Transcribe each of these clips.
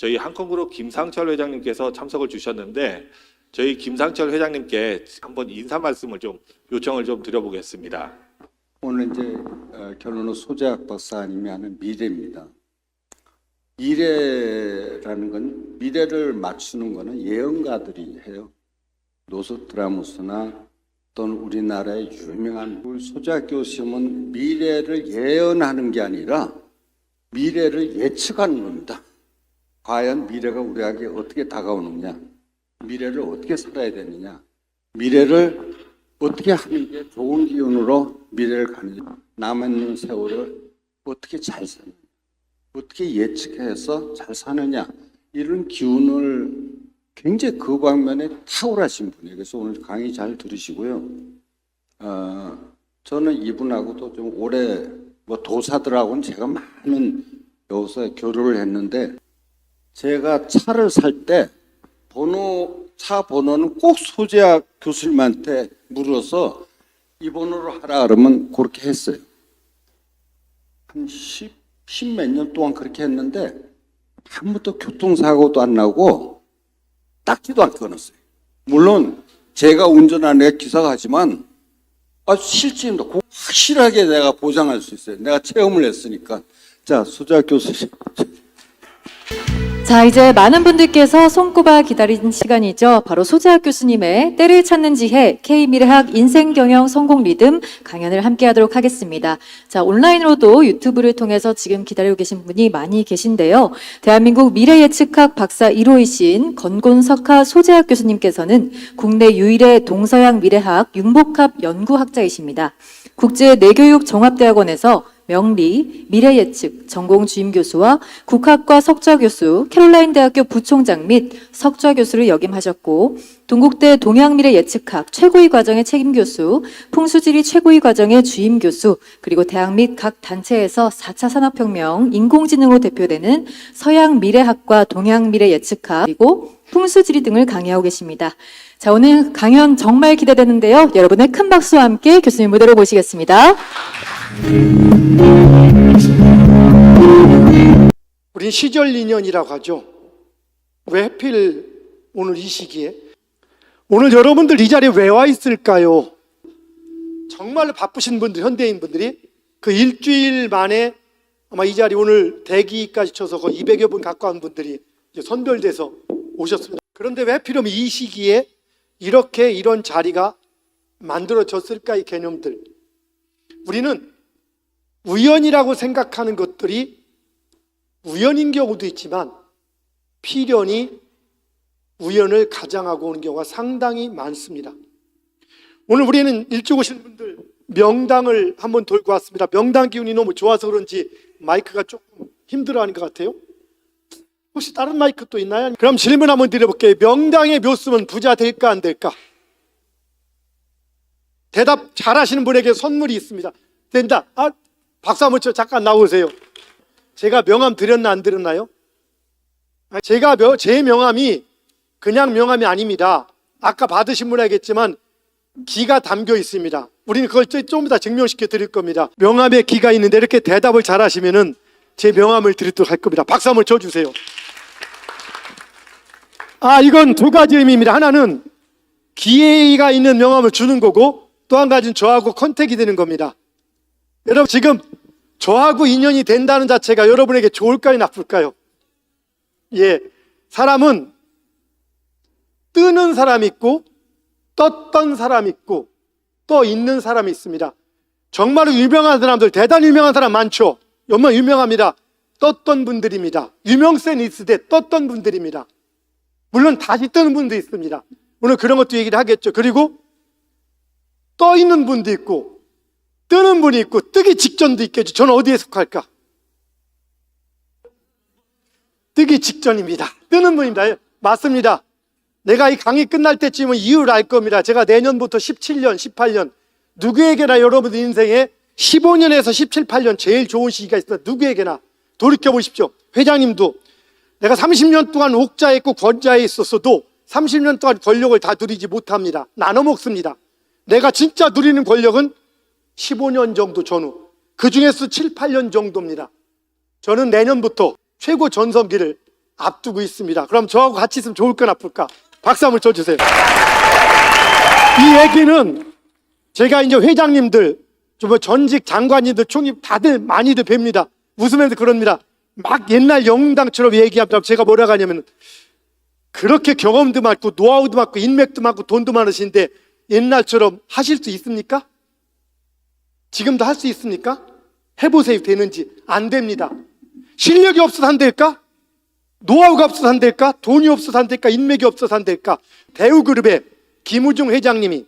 저희 한컴그룹 김상철 회장님께서 참석을 주셨는데 저희 김상철 회장님께 한번 인사 말씀을 좀 요청을 좀 드려보겠습니다. 오늘 이제 결론은 소재학 박사님이 하는 미래입니다. 미래라는 건 미래를 맞추는 거는 예언가들이 해요. 노스트라무스나 또는 우리나라의 유명한 소재학 교수님은 미래를 예언하는 게 아니라 미래를 예측하는 겁니다. 과연 미래가 우리에게 어떻게 다가오느냐, 미래를 어떻게 살아야 되느냐, 미래를 어떻게 하는 게 좋은 기운으로 미래를 가느냐, 남아있는 세월을 어떻게 잘 사느냐, 어떻게 예측해서 잘 사느냐, 이런 기운을 굉장히 그 방면에 탁월하신 분이에요. 그래서 오늘 강의 잘 들으시고요. 저는 이분하고도 좀 오래 도사들하고는 제가 많은 여기서 교류를 했는데, 제가 차를 살 때 차 번호는 꼭 소재학 교수님한테 물어서 이 번호로 하라 그러면 그렇게 했어요. 한 10몇 년 동안 그렇게 했는데 한 번도 교통사고도 안 나고 딱지도 안 끊었어요. 물론 제가 운전하는 애 기사가 하지만 실제입니다. 확실하게 내가 보장할 수 있어요. 내가 체험을 했으니까. 자, 소재학 교수님. 자, 이제 많은 분들께서 손꼽아 기다린 시간이죠. 바로 소재학 교수님의 때를 찾는 지혜 K미래학 인생경영 성공 리듬 강연을 함께 하도록 하겠습니다. 자, 온라인으로도 유튜브를 통해서 지금 기다리고 계신 분이 많이 계신데요. 대한민국 미래예측학 박사 1호이신 건곤석하 소재학 교수님께서는 국내 유일의 동서양 미래학 융복합 연구학자이십니다. 국제 내교육 종합대학원에서 명리, 미래예측, 전공 주임교수와 국학과 석좌교수, 캐롤라인 대학교 부총장 및 석좌교수를 역임하셨고, 동국대 동양미래예측학 최고위 과정의 책임교수, 풍수지리 최고위 과정의 주임교수, 그리고 대학 및 각 단체에서 4차 산업혁명, 인공지능으로 대표되는 서양미래학과 동양미래예측학, 그리고 풍수지리 등을 강의하고 계십니다. 자, 오늘 강연 정말 기대되는데요. 여러분의 큰 박수와 함께 교수님 무대로 모시겠습니다. 우린 시절 인연이라고 하죠. 왜 하필 오늘 이 시기에? 오늘 여러분들 이 자리에 왜 와 있을까요? 정말로 바쁘신 분들, 현대인 분들이 그 일주일 만에 아마 이 자리 오늘 대기까지 쳐서 거의 200여 분 가까운 분들이 이제 선별돼서 오셨습니다. 그런데 왜 하필이면 이 시기에 이렇게 이런 자리가 만들어졌을까, 이 개념들. 우리는 우연이라고 생각하는 것들이 우연인 경우도 있지만 필연이 우연을 가장하고 오는 경우가 상당히 많습니다. 오늘 우리는 일찍 오신 분들 명당을 한번 돌고 왔습니다. 명당 기운이 너무 좋아서 그런지 마이크가 조금 힘들어하는 것 같아요. 혹시 다른 마이크 또 있나요? 그럼 질문 한번 드려볼게요. 명당에 묘수면 부자 될까 안 될까? 대답 잘하시는 분에게 선물이 있습니다. 된다. 박수 한번 쳐. 잠깐 나오세요. 제가 명함 드렸나 안 드렸나요? 제 명함이 그냥 명함이 아닙니다. 아까 받으신 분 알겠지만 기가 담겨 있습니다. 우리는 그걸 좀 이따 증명시켜 드릴 겁니다. 명함에 기가 있는데 이렇게 대답을 잘 하시면은 제 명함을 드리도록 할 겁니다. 박수 한번 쳐주세요. 이건 두 가지 의미입니다. 하나는 기회가 있는 명함을 주는 거고, 또 한 가지는 저하고 컨택이 되는 겁니다. 여러분, 지금 저하고 인연이 된다는 자체가 여러분에게 좋을까요, 나쁠까요? 예, 사람은 뜨는 사람이 있고 떴던 사람이 있고 또 있는 사람이 있습니다. 정말로 유명한 사람들, 대단히 유명한 사람 많죠. 정말 유명합니다. 떴던 분들입니다. 유명세는 있으되 떴던 분들입니다. 물론 다시 뜨는 분도 있습니다. 오늘 그런 것도 얘기를 하겠죠. 그리고 떠 있는 분도 있고 뜨는 분이 있고 뜨기 직전도 있겠죠. 저는 어디에 속할까? 뜨기 직전입니다. 뜨는 분입니다. 맞습니다. 내가 이 강의 끝날 때쯤은 이유를 알 겁니다. 제가 내년부터 17년, 18년 누구에게나 여러분 인생에 15년에서 17, 18년 제일 좋은 시기가 있습니다. 누구에게나 돌이켜보십시오. 회장님도 내가 30년 동안 옥자에 있고 권자에 있었어도 30년 동안 권력을 다 누리지 못합니다. 나눠 먹습니다. 내가 진짜 누리는 권력은 15년 정도 전후, 그 중에서 7, 8년 정도입니다. 저는 내년부터 최고 전성기를 앞두고 있습니다. 그럼 저하고 같이 있으면 좋을까 나쁠까? 박수 한번 쳐주세요. 이 얘기는 제가 이제 회장님들, 뭐 전직 장관님들, 총리 다들 많이들 뵙니다. 웃으면서 그럽니다. 막 옛날 영웅당처럼 얘기하면 제가 뭐라고 하냐면, 그렇게 경험도 많고 노하우도 많고 인맥도 많고 돈도 많으신데 옛날처럼 하실 수 있습니까? 지금도 할 수 있습니까? 해보세요. 되는지. 안 됩니다. 실력이 없어서 안 될까? 노하우가 없어서 안 될까? 돈이 없어서 안 될까? 인맥이 없어서 안 될까? 대우그룹의 김우중 회장님이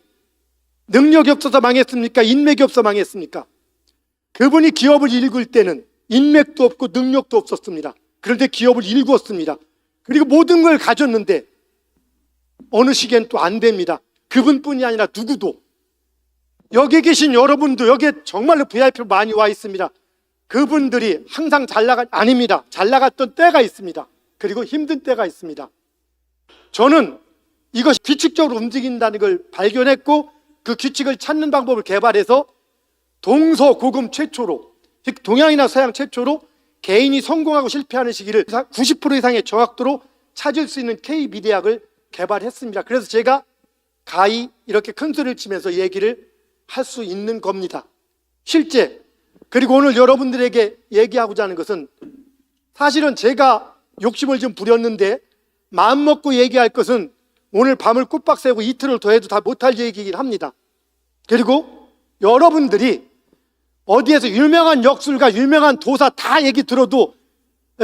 능력이 없어서 망했습니까? 인맥이 없어서 망했습니까? 그분이 기업을 일굴 때는 인맥도 없고 능력도 없었습니다. 그런데 기업을 일구었습니다. 그리고 모든 걸 가졌는데 어느 시기엔 또 안 됩니다. 그분뿐이 아니라 누구도. 여기 계신 여러분도 여기에 정말로 VIP로 많이 와 있습니다. 그분들이 항상 아닙니다. 잘 나갔던 때가 있습니다. 그리고 힘든 때가 있습니다. 저는 이것이 규칙적으로 움직인다는 걸 발견했고 그 규칙을 찾는 방법을 개발해서 동서고금 최초로, 즉 동양이나 서양 최초로 개인이 성공하고 실패하는 시기를 90% 이상의 정확도로 찾을 수 있는 K-미대학을 개발했습니다. 그래서 제가 가히 이렇게 큰 소리를 치면서 얘기를 할 수 있는 겁니다. 실제. 그리고 오늘 여러분들에게 얘기하고자 하는 것은 사실은 제가 욕심을 좀 부렸는데 마음 먹고 얘기할 것은 오늘 밤을 꼬박 새고 이틀을 더 해도 다 못할 얘기이긴 합니다. 그리고 여러분들이 어디에서 유명한 역술가, 유명한 도사 다 얘기 들어도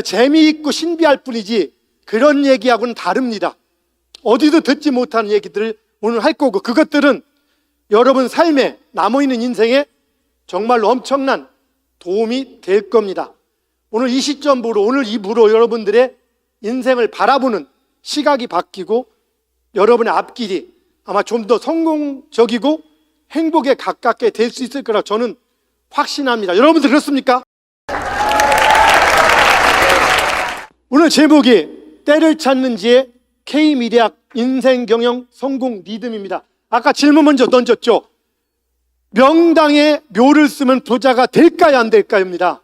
재미있고 신비할 뿐이지 그런 얘기하고는 다릅니다. 어디도 듣지 못하는 얘기들을 오늘 할 거고 그것들은 여러분 삶에 남아있는 인생에 정말로 엄청난 도움이 될 겁니다. 오늘 이 시점부로 오늘 이부로 여러분들의 인생을 바라보는 시각이 바뀌고 여러분의 앞길이 아마 좀 더 성공적이고 행복에 가깝게 될 수 있을 거라 저는 확신합니다. 여러분들 그렇습니까? 오늘 제목이 때를 찾는 지혜 K-미대학 인생경영 성공 리듬입니다. 아까 질문 먼저 던졌죠. 명당에 묘를 쓰면 부자가 될까요 안 될까요입니다.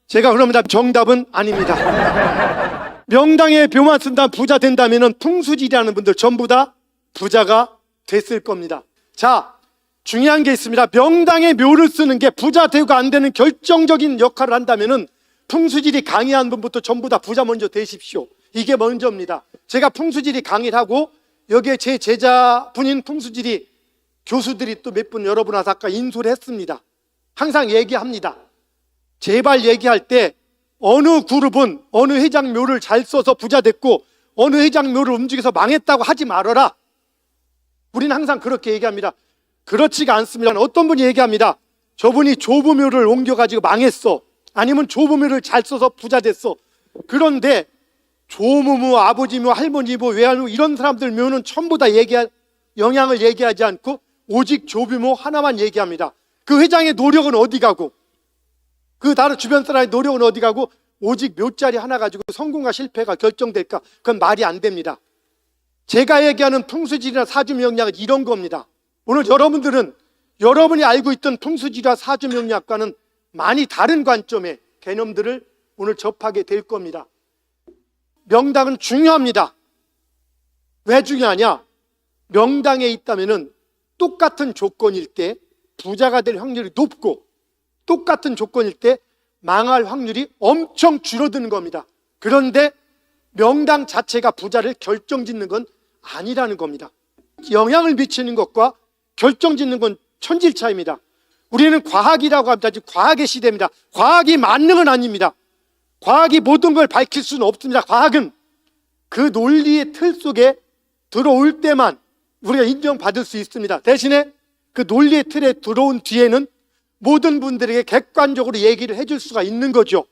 제가 그럽니다. 정답은 아닙니다. 명당에 묘만 쓴다면 부자 된다면 풍수지리하는 분들 전부 다 부자가 됐을 겁니다. 자, 중요한 게 있습니다. 명당에 묘를 쓰는 게 부자 되고 안 되는 결정적인 역할을 한다면 풍수지리 강의한 분부터 전부 다 부자 먼저 되십시오. 이게 먼저입니다. 제가 풍수지리 강의를 하고 여기에 제 제자분인 풍수지리 교수들이 또 몇 분 여러분한테 아까 인수를 했습니다. 항상 얘기합니다. 제발 얘기할 때 어느 그룹은 어느 회장묘를 잘 써서 부자 됐고 어느 회장묘를 움직여서 망했다고 하지 말아라. 우리는 항상 그렇게 얘기합니다. 그렇지가 않습니다. 어떤 분이 얘기합니다. 저분이 조부묘를 옮겨가지고 망했어. 아니면 조부묘를 잘 써서 부자 됐어. 그런데 조무무, 아버지묘, 할머니묘, 외할묘 이런 사람들 묘는 전부 다 영향을 얘기하지 않고 오직 조부묘 하나만 얘기합니다. 그 회장의 노력은 어디 가고 그 다른 주변 사람의 노력은 어디 가고 오직 묘자리 하나 가지고 성공과 실패가 결정될까? 그건 말이 안 됩니다. 제가 얘기하는 풍수지리나 사주명리학은 이런 겁니다. 오늘 여러분들은 여러분이 알고 있던 풍수지리와 사주명리학과는 많이 다른 관점의 개념들을 오늘 접하게 될 겁니다. 명당은 중요합니다. 왜 중요하냐? 명당에 있다면 똑같은 조건일 때 부자가 될 확률이 높고 똑같은 조건일 때 망할 확률이 엄청 줄어드는 겁니다. 그런데 명당 자체가 부자를 결정짓는 건 아니라는 겁니다. 영향을 미치는 것과 결정짓는 건 천질차입니다. 우리는 과학이라고 합니다. 지금 과학의 시대입니다. 과학이 만능은 아닙니다. 과학이 모든 걸 밝힐 수는 없습니다. 과학은 그 논리의 틀 속에 들어올 때만 우리가 인정받을 수 있습니다. 대신에 그 논리의 틀에 들어온 뒤에는 모든 분들에게 객관적으로 얘기를 해줄 수가 있는 거죠.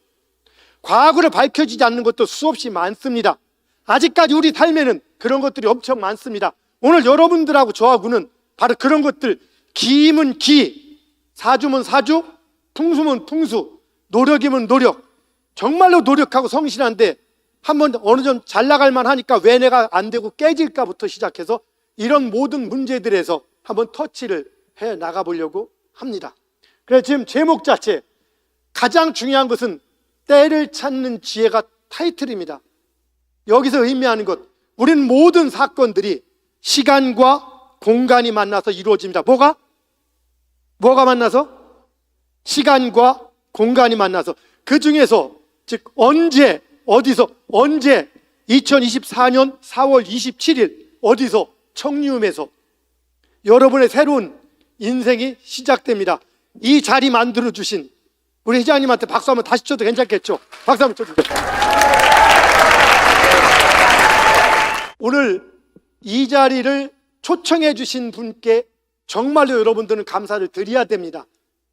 과학으로 밝혀지지 않는 것도 수없이 많습니다. 아직까지 우리 삶에는 그런 것들이 엄청 많습니다. 오늘 여러분들하고 저하고는 바로 그런 것들, 기이면 기, 사주면 사주, 풍수면 풍수, 노력이면 노력. 정말로 노력하고 성실한데 한번 어느 정도 잘 나갈만 하니까 왜 내가 안 되고 깨질까부터 시작해서 이런 모든 문제들에서 한번 터치를 해 나가보려고 합니다. 그래서 지금 제목 자체 가장 중요한 것은 때를 찾는 지혜가 타이틀입니다. 여기서 의미하는 것, 우리는 모든 사건들이 시간과 공간이 만나서 이루어집니다. 뭐가 만나서? 시간과 공간이 만나서. 그 중에서 즉 언제, 어디서, 언제 2024년 4월 27일 어디서? 청류음에서 여러분의 새로운 인생이 시작됩니다. 이 자리 만들어주신 우리 회장님한테 박수 한번 다시 쳐도 괜찮겠죠? 박수 한번 쳐주세요. 오늘 이 자리를 초청해 주신 분께 정말로 여러분들은 감사를 드려야 됩니다.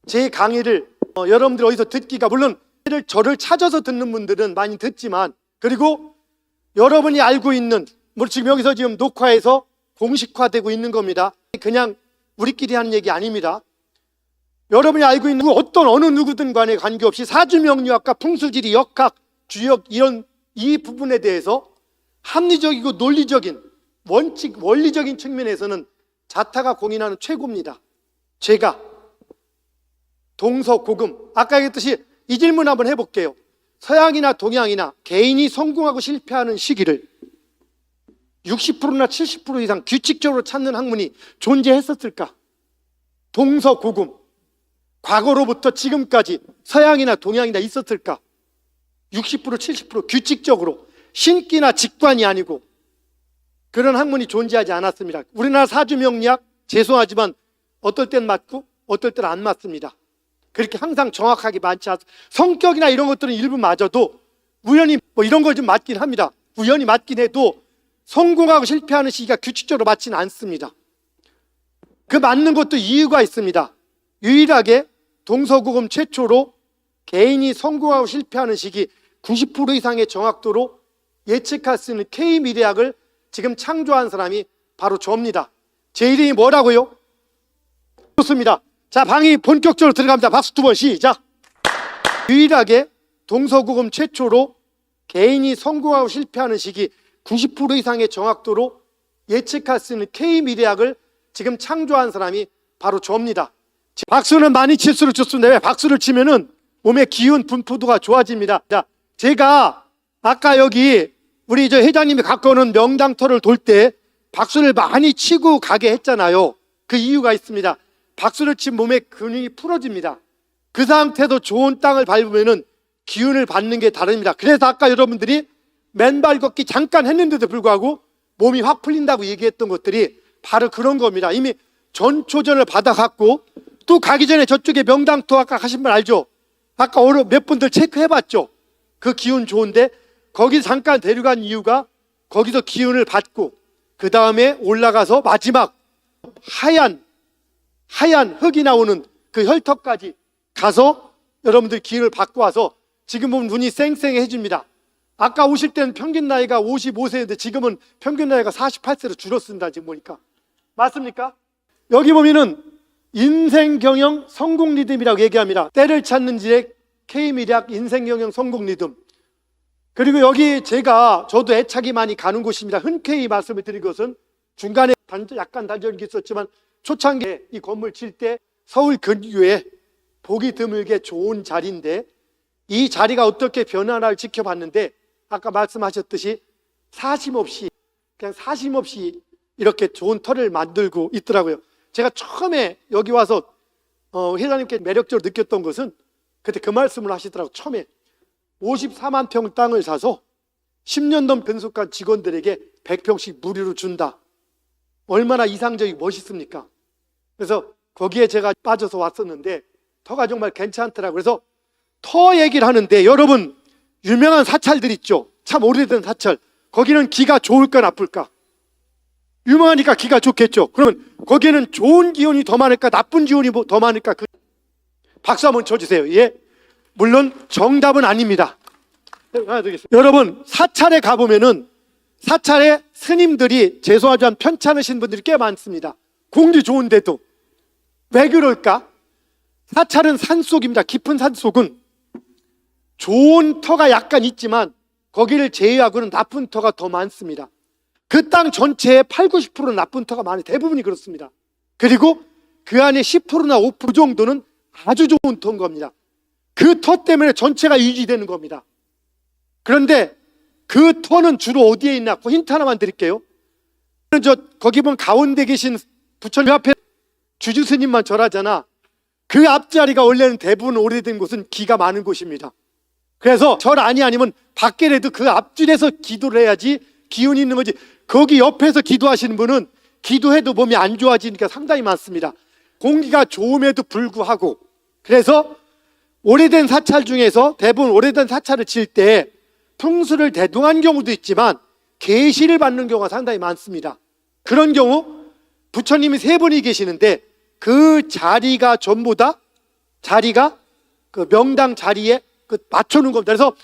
제 강의를 여러분들 어디서 듣기가, 물론 저를 찾아서 듣는 분들은 많이 듣지만, 그리고 여러분이 알고 있는, 지금 여기서 지금 녹화해서 공식화되고 있는 겁니다. 그냥 우리끼리 하는 얘기 아닙니다. 여러분이 알고 있는 어떤 어느 누구든 간에 관계없이 사주명리학과 풍수지리, 역학, 주역 이런 이 부분에 대해서 합리적이고 논리적인 원리적인 측면에서는 자타가 공인하는 최고입니다. 제가 동서고금, 아까 얘기했듯이 이 질문 한번 해볼게요. 서양이나 동양이나 개인이 성공하고 실패하는 시기를 60%나 70% 이상 규칙적으로 찾는 학문이 존재했었을까? 동서고금, 과거로부터 지금까지 서양이나 동양이나 있었을까? 60% 70% 규칙적으로, 신기나 직관이 아니고 그런 학문이 존재하지 않았습니다. 우리나라 사주명리학, 죄송하지만 어떨 땐 맞고 어떨 때는 안 맞습니다. 그렇게 항상 정확하게 맞지 않습니다. 성격이나 이런 것들은 일부 맞아도 우연히 이런 걸 좀 맞긴 합니다. 우연히 맞긴 해도 성공하고 실패하는 시기가 규칙적으로 맞지는 않습니다. 그 맞는 것도 이유가 있습니다. 유일하게 동서고금 최초로 개인이 성공하고 실패하는 시기 90% 이상의 정확도로 예측할 수 있는 K미래학을 지금 창조한 사람이 바로 저입니다. 제 이름이 뭐라고요? 좋습니다. 자, 강의 본격적으로 들어갑니다. 박수 두 번 시작. 유일하게 동서고금 최초로 개인이 성공하고 실패하는 시기 90% 이상의 정확도로 예측할 수 있는 K미래학을 지금 창조한 사람이 바로 저입니다. 박수는 많이 칠수록 좋습니다. 왜? 박수를 치면은 몸의 기운 분포도가 좋아집니다. 자, 제가 아까 여기 우리 회장님이 갖고 오는 명당터를 돌 때 박수를 많이 치고 가게 했잖아요. 그 이유가 있습니다. 박수를 친 몸의 근육이 풀어집니다. 그 상태도 좋은 땅을 밟으면은 기운을 받는 게 다릅니다. 그래서 아까 여러분들이 맨발 걷기 잠깐 했는데도 불구하고 몸이 확 풀린다고 얘기했던 것들이 바로 그런 겁니다. 이미 전초전을 받아갖고 또 가기 전에 저쪽에 명당터 아까 가신 분 알죠? 아까 몇 분들 체크해봤죠? 그 기운 좋은데 거기 잠깐 데려간 이유가 거기서 기운을 받고 그 다음에 올라가서 마지막 하얀 흙이 나오는 그 혈터까지 가서 여러분들 기운을 받고 와서 지금 보면 눈이 쌩쌩해집니다. 아까 오실 때는 평균 나이가 55세인데 지금은 평균 나이가 48세로 줄었습니다. 지금 보니까. 맞습니까? 여기 보면은 인생경영 성공 리듬이라고 얘기합니다. 때를 찾는 지의 K미래학 인생경영 성공 리듬. 그리고 여기 저도 애착이 많이 가는 곳입니다. 흔쾌히 말씀을 드린 것은 중간에 약간 단절이 있었지만 초창기에 이 건물 칠 때 서울 근교에 보기 드물게 좋은 자리인데 이 자리가 어떻게 변화를 지켜봤는데 아까 말씀하셨듯이 사심 없이 이렇게 좋은 터를 만들고 있더라고요. 제가 처음에 여기 와서 회장님께 매력적으로 느꼈던 것은 그때 그 말씀을 하시더라고요. 처음에 54만 평 땅을 사서 10년 넘 변속한 직원들에게 100평씩 무료로 준다. 얼마나 이상적이고 멋있습니까? 그래서 거기에 제가 빠져서 왔었는데 터가 정말 괜찮더라고요. 그래서 터 얘기를 하는데 여러분 유명한 사찰들 있죠? 참 오래된 사찰. 거기는 기가 좋을까 나쁠까? 유명하니까 기가 좋겠죠. 그러면 거기에는 좋은 기운이 더 많을까 나쁜 기운이 더 많을까? 박수 한번 쳐주세요. 예. 물론 정답은 아닙니다. 여러분 사찰에 가보면은 사찰에 스님들이 죄송하지만 편찮으신 분들이 꽤 많습니다. 공기 좋은데도. 왜 그럴까? 사찰은 산속입니다. 깊은 산속은 좋은 터가 약간 있지만 거기를 제외하고는 나쁜 터가 더 많습니다. 그 땅 전체의 8, 90%는 나쁜 터가 많아요. 대부분이 그렇습니다. 그리고 그 안에 10%나 5% 정도는 아주 좋은 터인 겁니다. 그 터 때문에 전체가 유지되는 겁니다. 그런데 그 터는 주로 어디에 있나? 그 힌트 하나만 드릴게요. 거기 보면 가운데 계신 부처님 앞에 주주 스님만 절하잖아. 그 앞자리가 원래는 대부분 오래된 곳은 기가 많은 곳입니다. 그래서 절 아니면 밖에라도 그 앞줄에서 기도를 해야지 기운이 있는 거지. 거기 옆에서 기도하시는 분은 기도해도 몸이 안 좋아지니까 상당히 많습니다. 공기가 좋음에도 불구하고. 그래서 오래된 사찰 중에서 대부분 오래된 사찰을 칠 때 풍수를 대동한 경우도 있지만 계시를 받는 경우가 상당히 많습니다. 그런 경우 부처님이 3분이 계시는데 그 자리가 전부 다 자리가 그 명당 자리에 맞춰놓은 겁니다. 그래서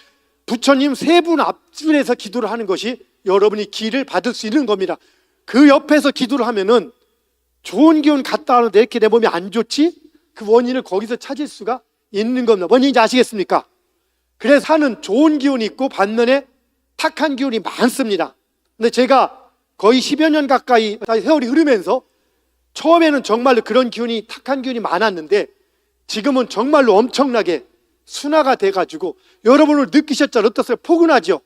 부처님 3분 앞줄에서 기도를 하는 것이 여러분이 기를 받을 수 있는 겁니다. 그 옆에서 기도를 하면은 좋은 기운 갔다 오는데 이렇게 내 몸이 안 좋지? 그 원인을 거기서 찾을 수가 있는 겁니다. 원인인지 아시겠습니까? 그래서 하는 좋은 기운이 있고 반면에 탁한 기운이 많습니다. 근데 제가 거의 10여 년 가까이 세월이 흐르면서 처음에는 정말로 그런 기운이 탁한 기운이 많았는데 지금은 정말로 엄청나게 순화가 돼가지고 여러분을 느끼셨잖아요. 어떠세요? 포근하죠?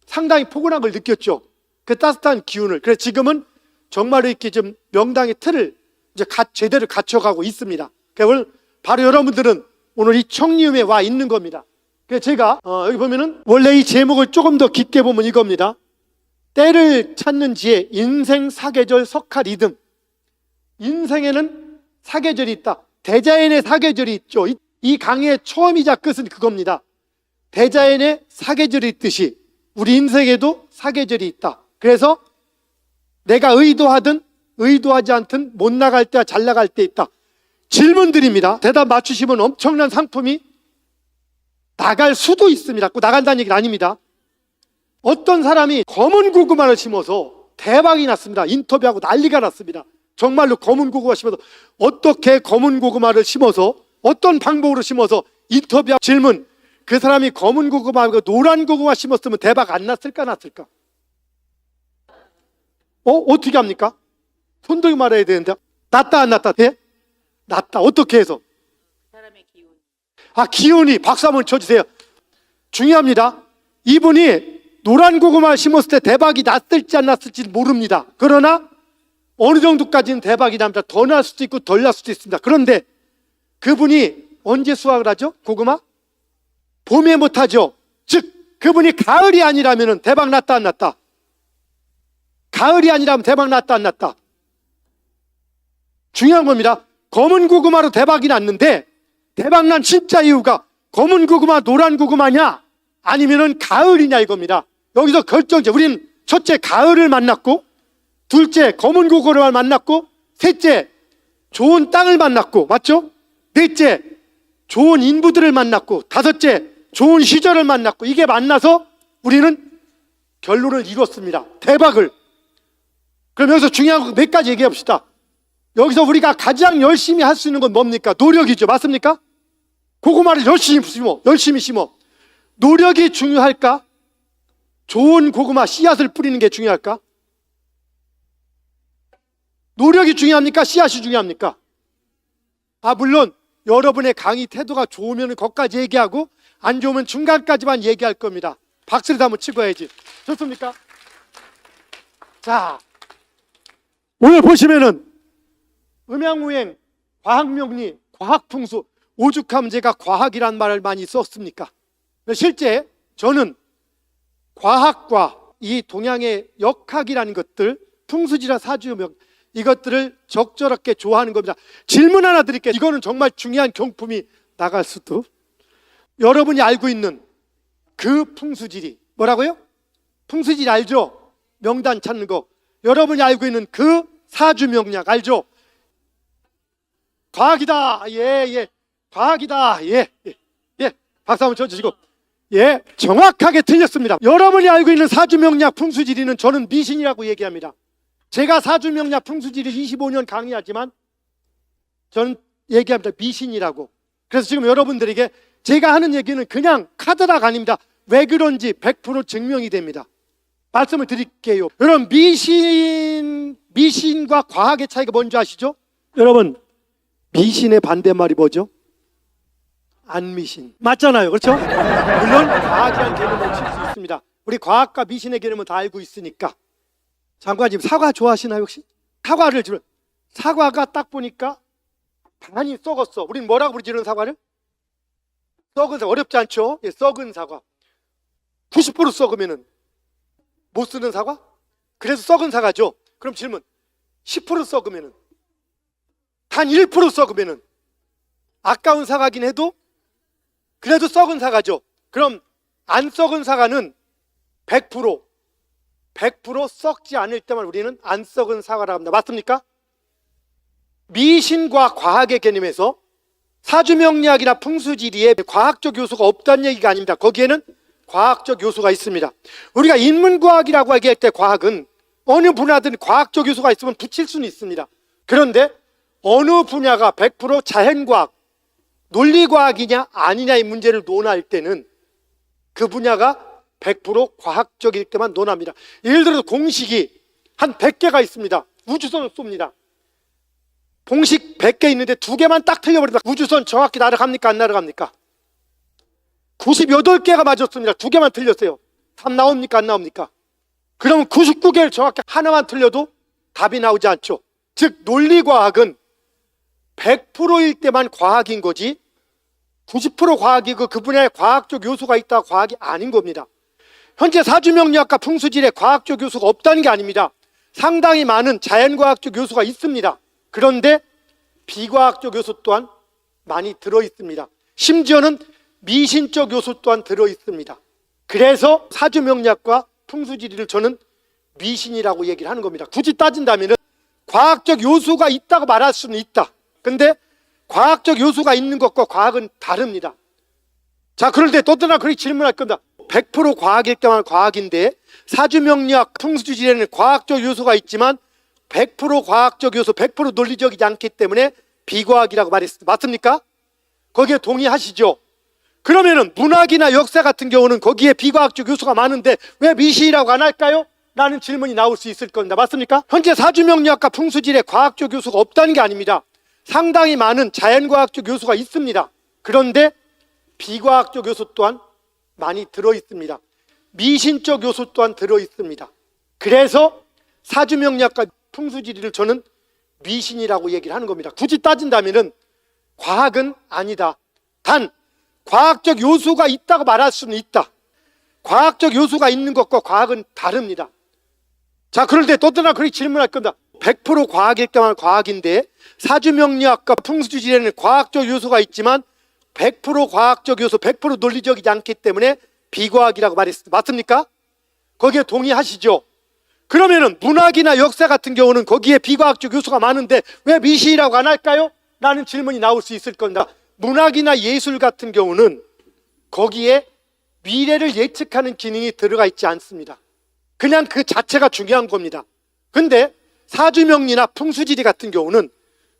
상당히 포근한 걸 느꼈죠? 그 따뜻한 기운을. 그래서 지금은 정말로 이렇게 좀 명당의 틀을 이제 제대로 갖춰가고 있습니다. 그래서 바로 여러분들은 오늘 이 청리음에 와 있는 겁니다. 그래서 제가 여기 보면은 원래 이 제목을 조금 더 깊게 보면 이겁니다. 때를 찾는 지혜, 인생 사계절 석하리듬. 인생에는 사계절이 있다. 대자연의 사계절이 있죠. 이 강의의 처음이자 끝은 그겁니다. 대자연의 사계절이 있듯이 우리 인생에도 사계절이 있다. 그래서 내가 의도하든 의도하지 않든 못 나갈 때와 잘 나갈 때 있다. 질문 드립니다. 대답 맞추시면 엄청난 상품이 나갈 수도 있습니다. 꼭 나간다는 얘기는 아닙니다. 어떤 사람이 검은 고구마를 심어서 대박이 났습니다. 인터뷰하고 난리가 났습니다. 정말로 검은 고구마 심어서 어떻게 검은 고구마를 심어서 어떤 방법으로 심어서 인터뷰하고 질문. 그 사람이 검은 고구마 말고 노란 고구마 심었으면 대박 안 났을까 났을까? 어떻게 합니까? 손들고 말해야 되는데 났다 안 났다? 예? 났다. 어떻게 해서? 사람의 기운. 기운이. 박수 한번 쳐주세요. 중요합니다. 이분이 노란 고구마를 심었을 때 대박이 났을지 안 났을지 모릅니다. 그러나 어느 정도까지는 대박이 납니다. 더 날 수도 있고 덜 날 수도 있습니다. 그런데 그분이 언제 수확을 하죠? 고구마? 봄에 못하죠. 즉 그분이 가을이 아니라면 대박 났다 안 났다? 가을이 아니라면 대박 났다 안 났다? 중요한 겁니다. 검은 고구마로 대박이 났는데 대박 난 진짜 이유가 검은 고구마, 노란 고구마냐 아니면은 가을이냐 이겁니다. 여기서 결정적. 우리는 첫째 가을을 만났고, 둘째 검은 고구마를 만났고, 셋째 좋은 땅을 만났고, 맞죠? 넷째 좋은 인부들을 만났고, 다섯째 좋은 시절을 만났고, 이게 만나서 우리는 결론을 이뤘습니다. 대박을. 그럼 여기서 중요한 거 몇 가지 얘기해 봅시다. 여기서 우리가 가장 열심히 할 수 있는 건 뭡니까? 노력이죠. 맞습니까? 고구마를 열심히 심어. 노력이 중요할까? 좋은 고구마 씨앗을 뿌리는 게 중요할까? 노력이 중요합니까? 씨앗이 중요합니까? 물론 여러분의 강의 태도가 좋으면 거기까지 얘기하고 안 좋으면 중간까지만 얘기할 겁니다. 박수를 한번 치고 해야지. 좋습니까? 자, 오늘 보시면은 음양무행, 과학명리, 과학풍수, 오죽하면 제가 과학이란 말을 많이 썼습니까? 실제 저는 과학과 이 동양의 역학이라는 것들, 풍수지라 사주명, 이것들을 적절하게 좋아하는 겁니다. 질문 하나 드릴게요. 이거는 정말 중요한 경품이 나갈 수도. 여러분이 알고 있는 그 풍수지리, 뭐라고요? 풍수지리 알죠? 명단 찾는 거. 여러분이 알고 있는 그 사주명략 알죠? 과학이다. 예. 과학이다. 예. 박수 한번 쳐주시고. 예, 정확하게 틀렸습니다. 여러분이 알고 있는 사주명략 풍수지리는 저는 미신이라고 얘기합니다. 제가 사주명략 풍수지리 25년 강의하지만 저는 얘기합니다. 미신이라고. 그래서 지금 여러분들에게 제가 하는 얘기는 그냥 카드락 아닙니다. 왜 그런지 100% 증명이 됩니다. 말씀을 드릴게요. 여러분, 미신과 과학의 차이가 뭔지 아시죠? 여러분, 미신의 반대말이 뭐죠? 안미신. 맞잖아요. 그렇죠? 물론 과학이라는 개념을 칠 수 있습니다. 우리 과학과 미신의 개념은 다 알고 있으니까. 장관님 사과 좋아하시나요 혹시? 사과를 주는 사과가 딱 보니까 반이 썩었어. 우린 뭐라고 부르지 이런 사과를? 썩은 사과. 어렵지 않죠? 예, 썩은 사과. 90% 썩으면은 못 쓰는 사과? 그래서 썩은 사과죠. 그럼 질문. 10% 썩으면은, 단 1% 썩으면은 아까운 사과긴 해도 그래도 썩은 사과죠. 그럼 안 썩은 사과는 100% 썩지 않을 때만 우리는 안 썩은 사과라고 합니다. 맞습니까? 미신과 과학의 개념에서 사주명리학이나 풍수지리에 과학적 요소가 없다는 얘기가 아닙니다. 거기에는 과학적 요소가 있습니다. 우리가 인문과학이라고 얘기할 때 과학은 어느 분야든 과학적 요소가 있으면 붙일 수는 있습니다. 그런데 어느 분야가 100% 자연과학, 논리과학이냐 아니냐의 문제를 논할 때는 그 분야가 100% 과학적일 때만 논합니다. 예를 들어서 공식이 한 100개가 있습니다. 우주선을 쏩니다. 공식 100개 있는데 2개만 딱 틀려버린다. 우주선 정확히 날아갑니까 안 날아갑니까? 98개가 맞았습니다. 2개만 틀렸어요. 답 나옵니까 안 나옵니까? 그러면 99개를 정확히 하나만 틀려도 답이 나오지 않죠. 즉 논리과학은 100%일 때만 과학인 거지 90% 과학이고 그 분야에 과학적 요소가 있다가 과학이 아닌 겁니다. 현재 사주명리학과 풍수지리에 과학적 요소가 없다는 게 아닙니다. 상당히 많은 자연과학적 요소가 있습니다. 그런데 비과학적 요소 또한 많이 들어있습니다. 심지어는 미신적 요소 또한 들어있습니다. 그래서 사주명리학과 풍수지리를 저는 미신이라고 얘기를 하는 겁니다. 굳이 따진다면 과학적 요소가 있다고 말할 수는 있다. 근데 과학적 요소가 있는 것과 과학은 다릅니다. 자, 그런데 또 하나 그렇게 질문할 겁니다. 100% 과학일 때만 과학인데 사주명리학 풍수지리에는 과학적 요소가 있지만 100% 과학적 요소, 100% 논리적이지 않기 때문에 비과학이라고 말했습니다. 맞습니까? 거기에 동의하시죠? 그러면은 문학이나 역사 같은 경우는 거기에 비과학적 요소가 많은데 왜 미신이라고 안 할까요? 라는 질문이 나올 수 있을 겁니다. 맞습니까? 현재 사주명리학과 풍수지리에 과학적 요소가 없다는 게 아닙니다. 상당히 많은 자연과학적 요소가 있습니다. 그런데 비과학적 요소 또한 많이 들어있습니다. 미신적 요소 또한 들어있습니다. 그래서 사주명리학과 풍수지리를 저는 미신이라고 얘기를 하는 겁니다. 굳이 따진다면 과학은 아니다. 단 과학적 요소가 있다고 말할 수는 있다. 과학적 요소가 있는 것과 과학은 다릅니다. 자, 그런데 또 하나 그렇게 질문할 겁니다. 100% 과학일 때만 과학인데 사주명리학과 풍수지리에는 과학적 요소가 있지만 100% 과학적 요소, 100% 논리적이지 않기 때문에 비과학이라고 말했습니다. 맞습니까? 거기에 동의하시죠? 그러면은 문학이나 역사 같은 경우는 거기에 비과학적 요소가 많은데 왜 미신이라고 안 할까요? 라는 질문이 나올 수 있을 겁니다. 문학이나 예술 같은 경우는 거기에 미래를 예측하는 기능이 들어가 있지 않습니다. 그냥 그 자체가 중요한 겁니다. 근데 사주명리나 풍수지리 같은 경우는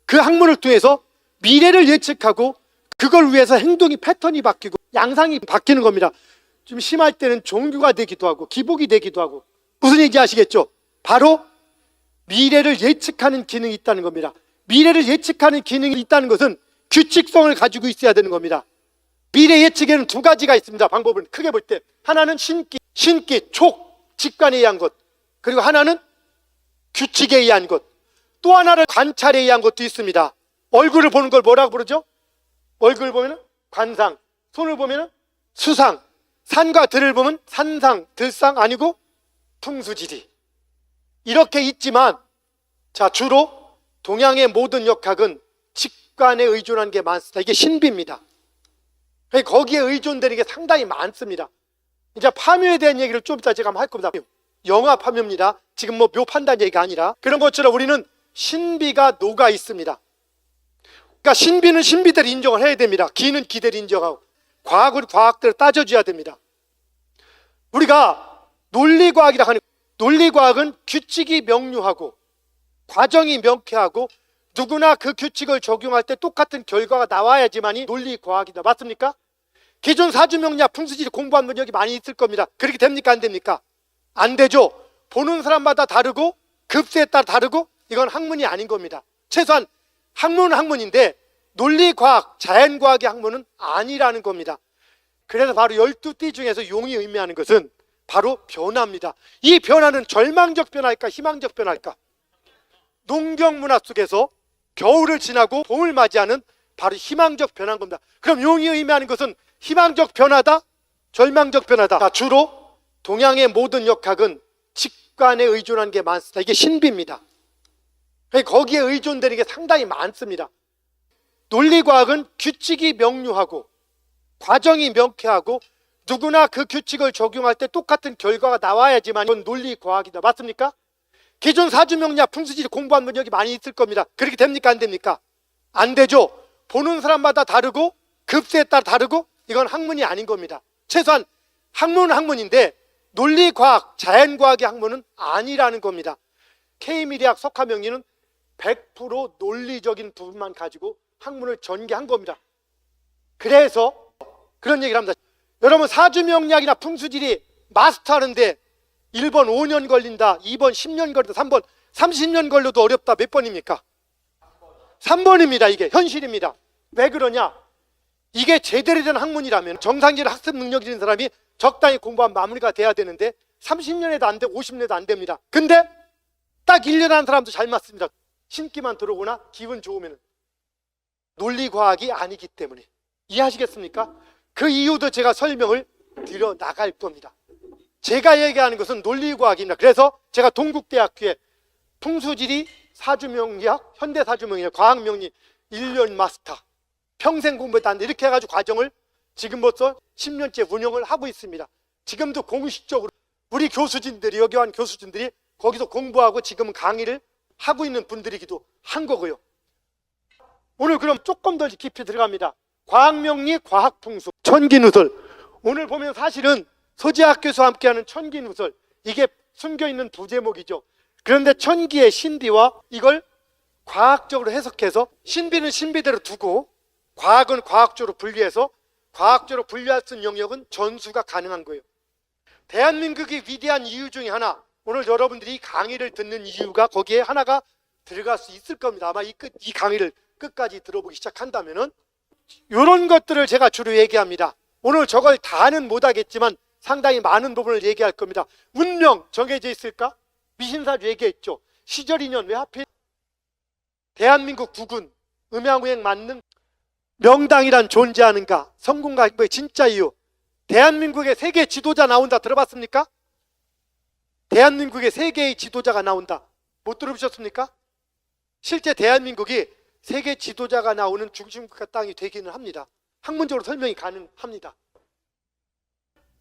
그 학문을 통해서 미래를 예측하고 그걸 위해서 행동이 패턴이 바뀌고 양상이 바뀌는 겁니다. 좀 심할 때는 종교가 되기도 하고 기복이 되기도 하고 무슨 얘기인지 아시겠죠? 바로 미래를 예측하는 기능이 있다는 겁니다. 미래를 예측하는 기능이 있다는 것은 규칙성을 가지고 있어야 되는 겁니다. 미래 예측에는 두 가지가 있습니다. 방법은 크게 볼 때 하나는 신기, 촉, 직관에 의한 것, 그리고 하나는 규칙에 의한 것, 또 하나는 관찰에 의한 것도 있습니다. 얼굴을 보는 걸 뭐라고 부르죠? 얼굴을 보면 관상, 손을 보면 수상, 산과 들을 보면 산상, 들상 아니고 풍수지리. 이렇게 있지만 자, 주로 동양의 모든 역학은 직관에 의존한 게 많습니다. 이게 신비입니다. 거기에 의존되는 게 상당히 많습니다. 이제 파묘에 대한 얘기를 좀 이따 제가 한번 할 겁니다. 영화 파묘입니다. 지금 뭐 묘 판다는 얘기가 아니라 그런 것처럼 우리는 신비가 녹아 있습니다. 그러니까 신비는 신비대로 인정을 해야 됩니다. 기는 기대로 인정하고 과학은 과학대로 따져줘야 됩니다. 우리가 논리과학이라 하는 논리과학은 규칙이 명료하고 과정이 명쾌하고 누구나 그 규칙을 적용할 때 똑같은 결과가 나와야지만이 논리과학이다. 맞습니까? 기존 사주명리학 풍수지리 공부한 분 여기 많이 있을 겁니다. 그렇게 됩니까 안 됩니까? 안 되죠. 보는 사람마다 다르고 급수에 따라 다르고 이건 학문이 아닌 겁니다. 최소한 학문은 학문인데 논리과학, 자연과학의 학문은 아니라는 겁니다. 그래서 바로 12띠 중에서 용이 의미하는 것은 바로 변화입니다. 이 변화는 절망적 변화일까 희망적 변화일까? 농경 문화 속에서 겨울을 지나고 봄을 맞이하는 바로 희망적 변화인 겁니다. 그럼 용이 의미하는 것은 희망적 변화다? 절망적 변화다? 자, 주로 동양의 모든 역학은 직관에 의존하는 게 많습니다. 이게 신비입니다. 거기에 의존되는 게 상당히 많습니다. 논리과학은 규칙이 명료하고 과정이 명쾌하고 누구나 그 규칙을 적용할 때 똑같은 결과가 나와야지만 이건 논리과학이다. 맞습니까? 기존 사주명리학 풍수지리 공부한 분 여기 많이 있을 겁니다. 그렇게 됩니까? 안 됩니까? 안 되죠. 보는 사람마다 다르고 급수에 따라 다르고 이건 학문이 아닌 겁니다. 최소한 학문은 학문인데 논리과학, 자연과학의 학문은 아니라는 겁니다. K미래학 석화명리는 100% 논리적인 부분만 가지고 학문을 전개한 겁니다. 그래서 그런 얘기를 합니다. 여러분 사주명리학이나 풍수지리 마스터하는데 1번 5년 걸린다, 2번 10년 걸린다, 3번 30년 걸려도 어렵다. 몇 번입니까? 3번입니다. 이게 현실입니다. 왜 그러냐? 이게 제대로 된 학문이라면 정상적인 학습 능력이 있는 사람이 적당히 공부한 마무리가 돼야 되는데 30년에도 안 되고 50년에도 안 됩니다. 근데 딱 1년 한 사람도 잘 맞습니다. 신기만 들어오거나 기분 좋으면 논리과학이 아니기 때문에. 이해하시겠습니까? 그 이유도 제가 설명을 드려 나갈 겁니다. 제가 얘기하는 것은 논리과학입니다. 그래서 제가 동국대학교에 풍수지리, 사주명리학, 현대사주명리학, 과학명리 1년 마스터 평생 공부했다는데 이렇게 해가지고 과정을 지금 벌써 10년째 운영을 하고 있습니다. 지금도 공식적으로 우리 교수진들이 여기 온 교수진들이 거기서 공부하고 지금은 강의를 하고 있는 분들이기도 한 거고요. 오늘 그럼 조금 더 깊이 들어갑니다. 과학명리, 과학풍수, 천기누설. 오늘 보면 사실은 서재학 교수와 함께하는 천기누설, 이게 숨겨있는 부제목이죠. 그런데 천기의 신비와 이걸 과학적으로 해석해서 신비는 신비대로 두고 과학은 과학적으로 분리해서 과학적으로 분리할 수 있는 영역은 전수가 가능한 거예요. 대한민국이 위대한 이유 중에 하나, 오늘 여러분들이 강의를 듣는 이유가 거기에 하나가 들어갈 수 있을 겁니다. 아마 이 강의를 끝까지 들어보기 시작한다면은 이런 것들을 제가 주로 얘기합니다. 오늘 저걸 다는 못하겠지만 상당히 많은 부분을 얘기할 겁니다. 운명 정해져 있을까? 미신사주 얘기했죠. 시절인연 왜 하필 대한민국 국군 음양우행 만능 명당이란 존재하는가? 성공과 행복의 진짜 이유. 대한민국의 세계 지도자 나온다 들어봤습니까? 대한민국의 세계의 지도자가 나온다. 못 들어보셨습니까? 실제 대한민국이 세계 지도자가 나오는 중심국가 땅이 되기는 합니다. 학문적으로 설명이 가능합니다.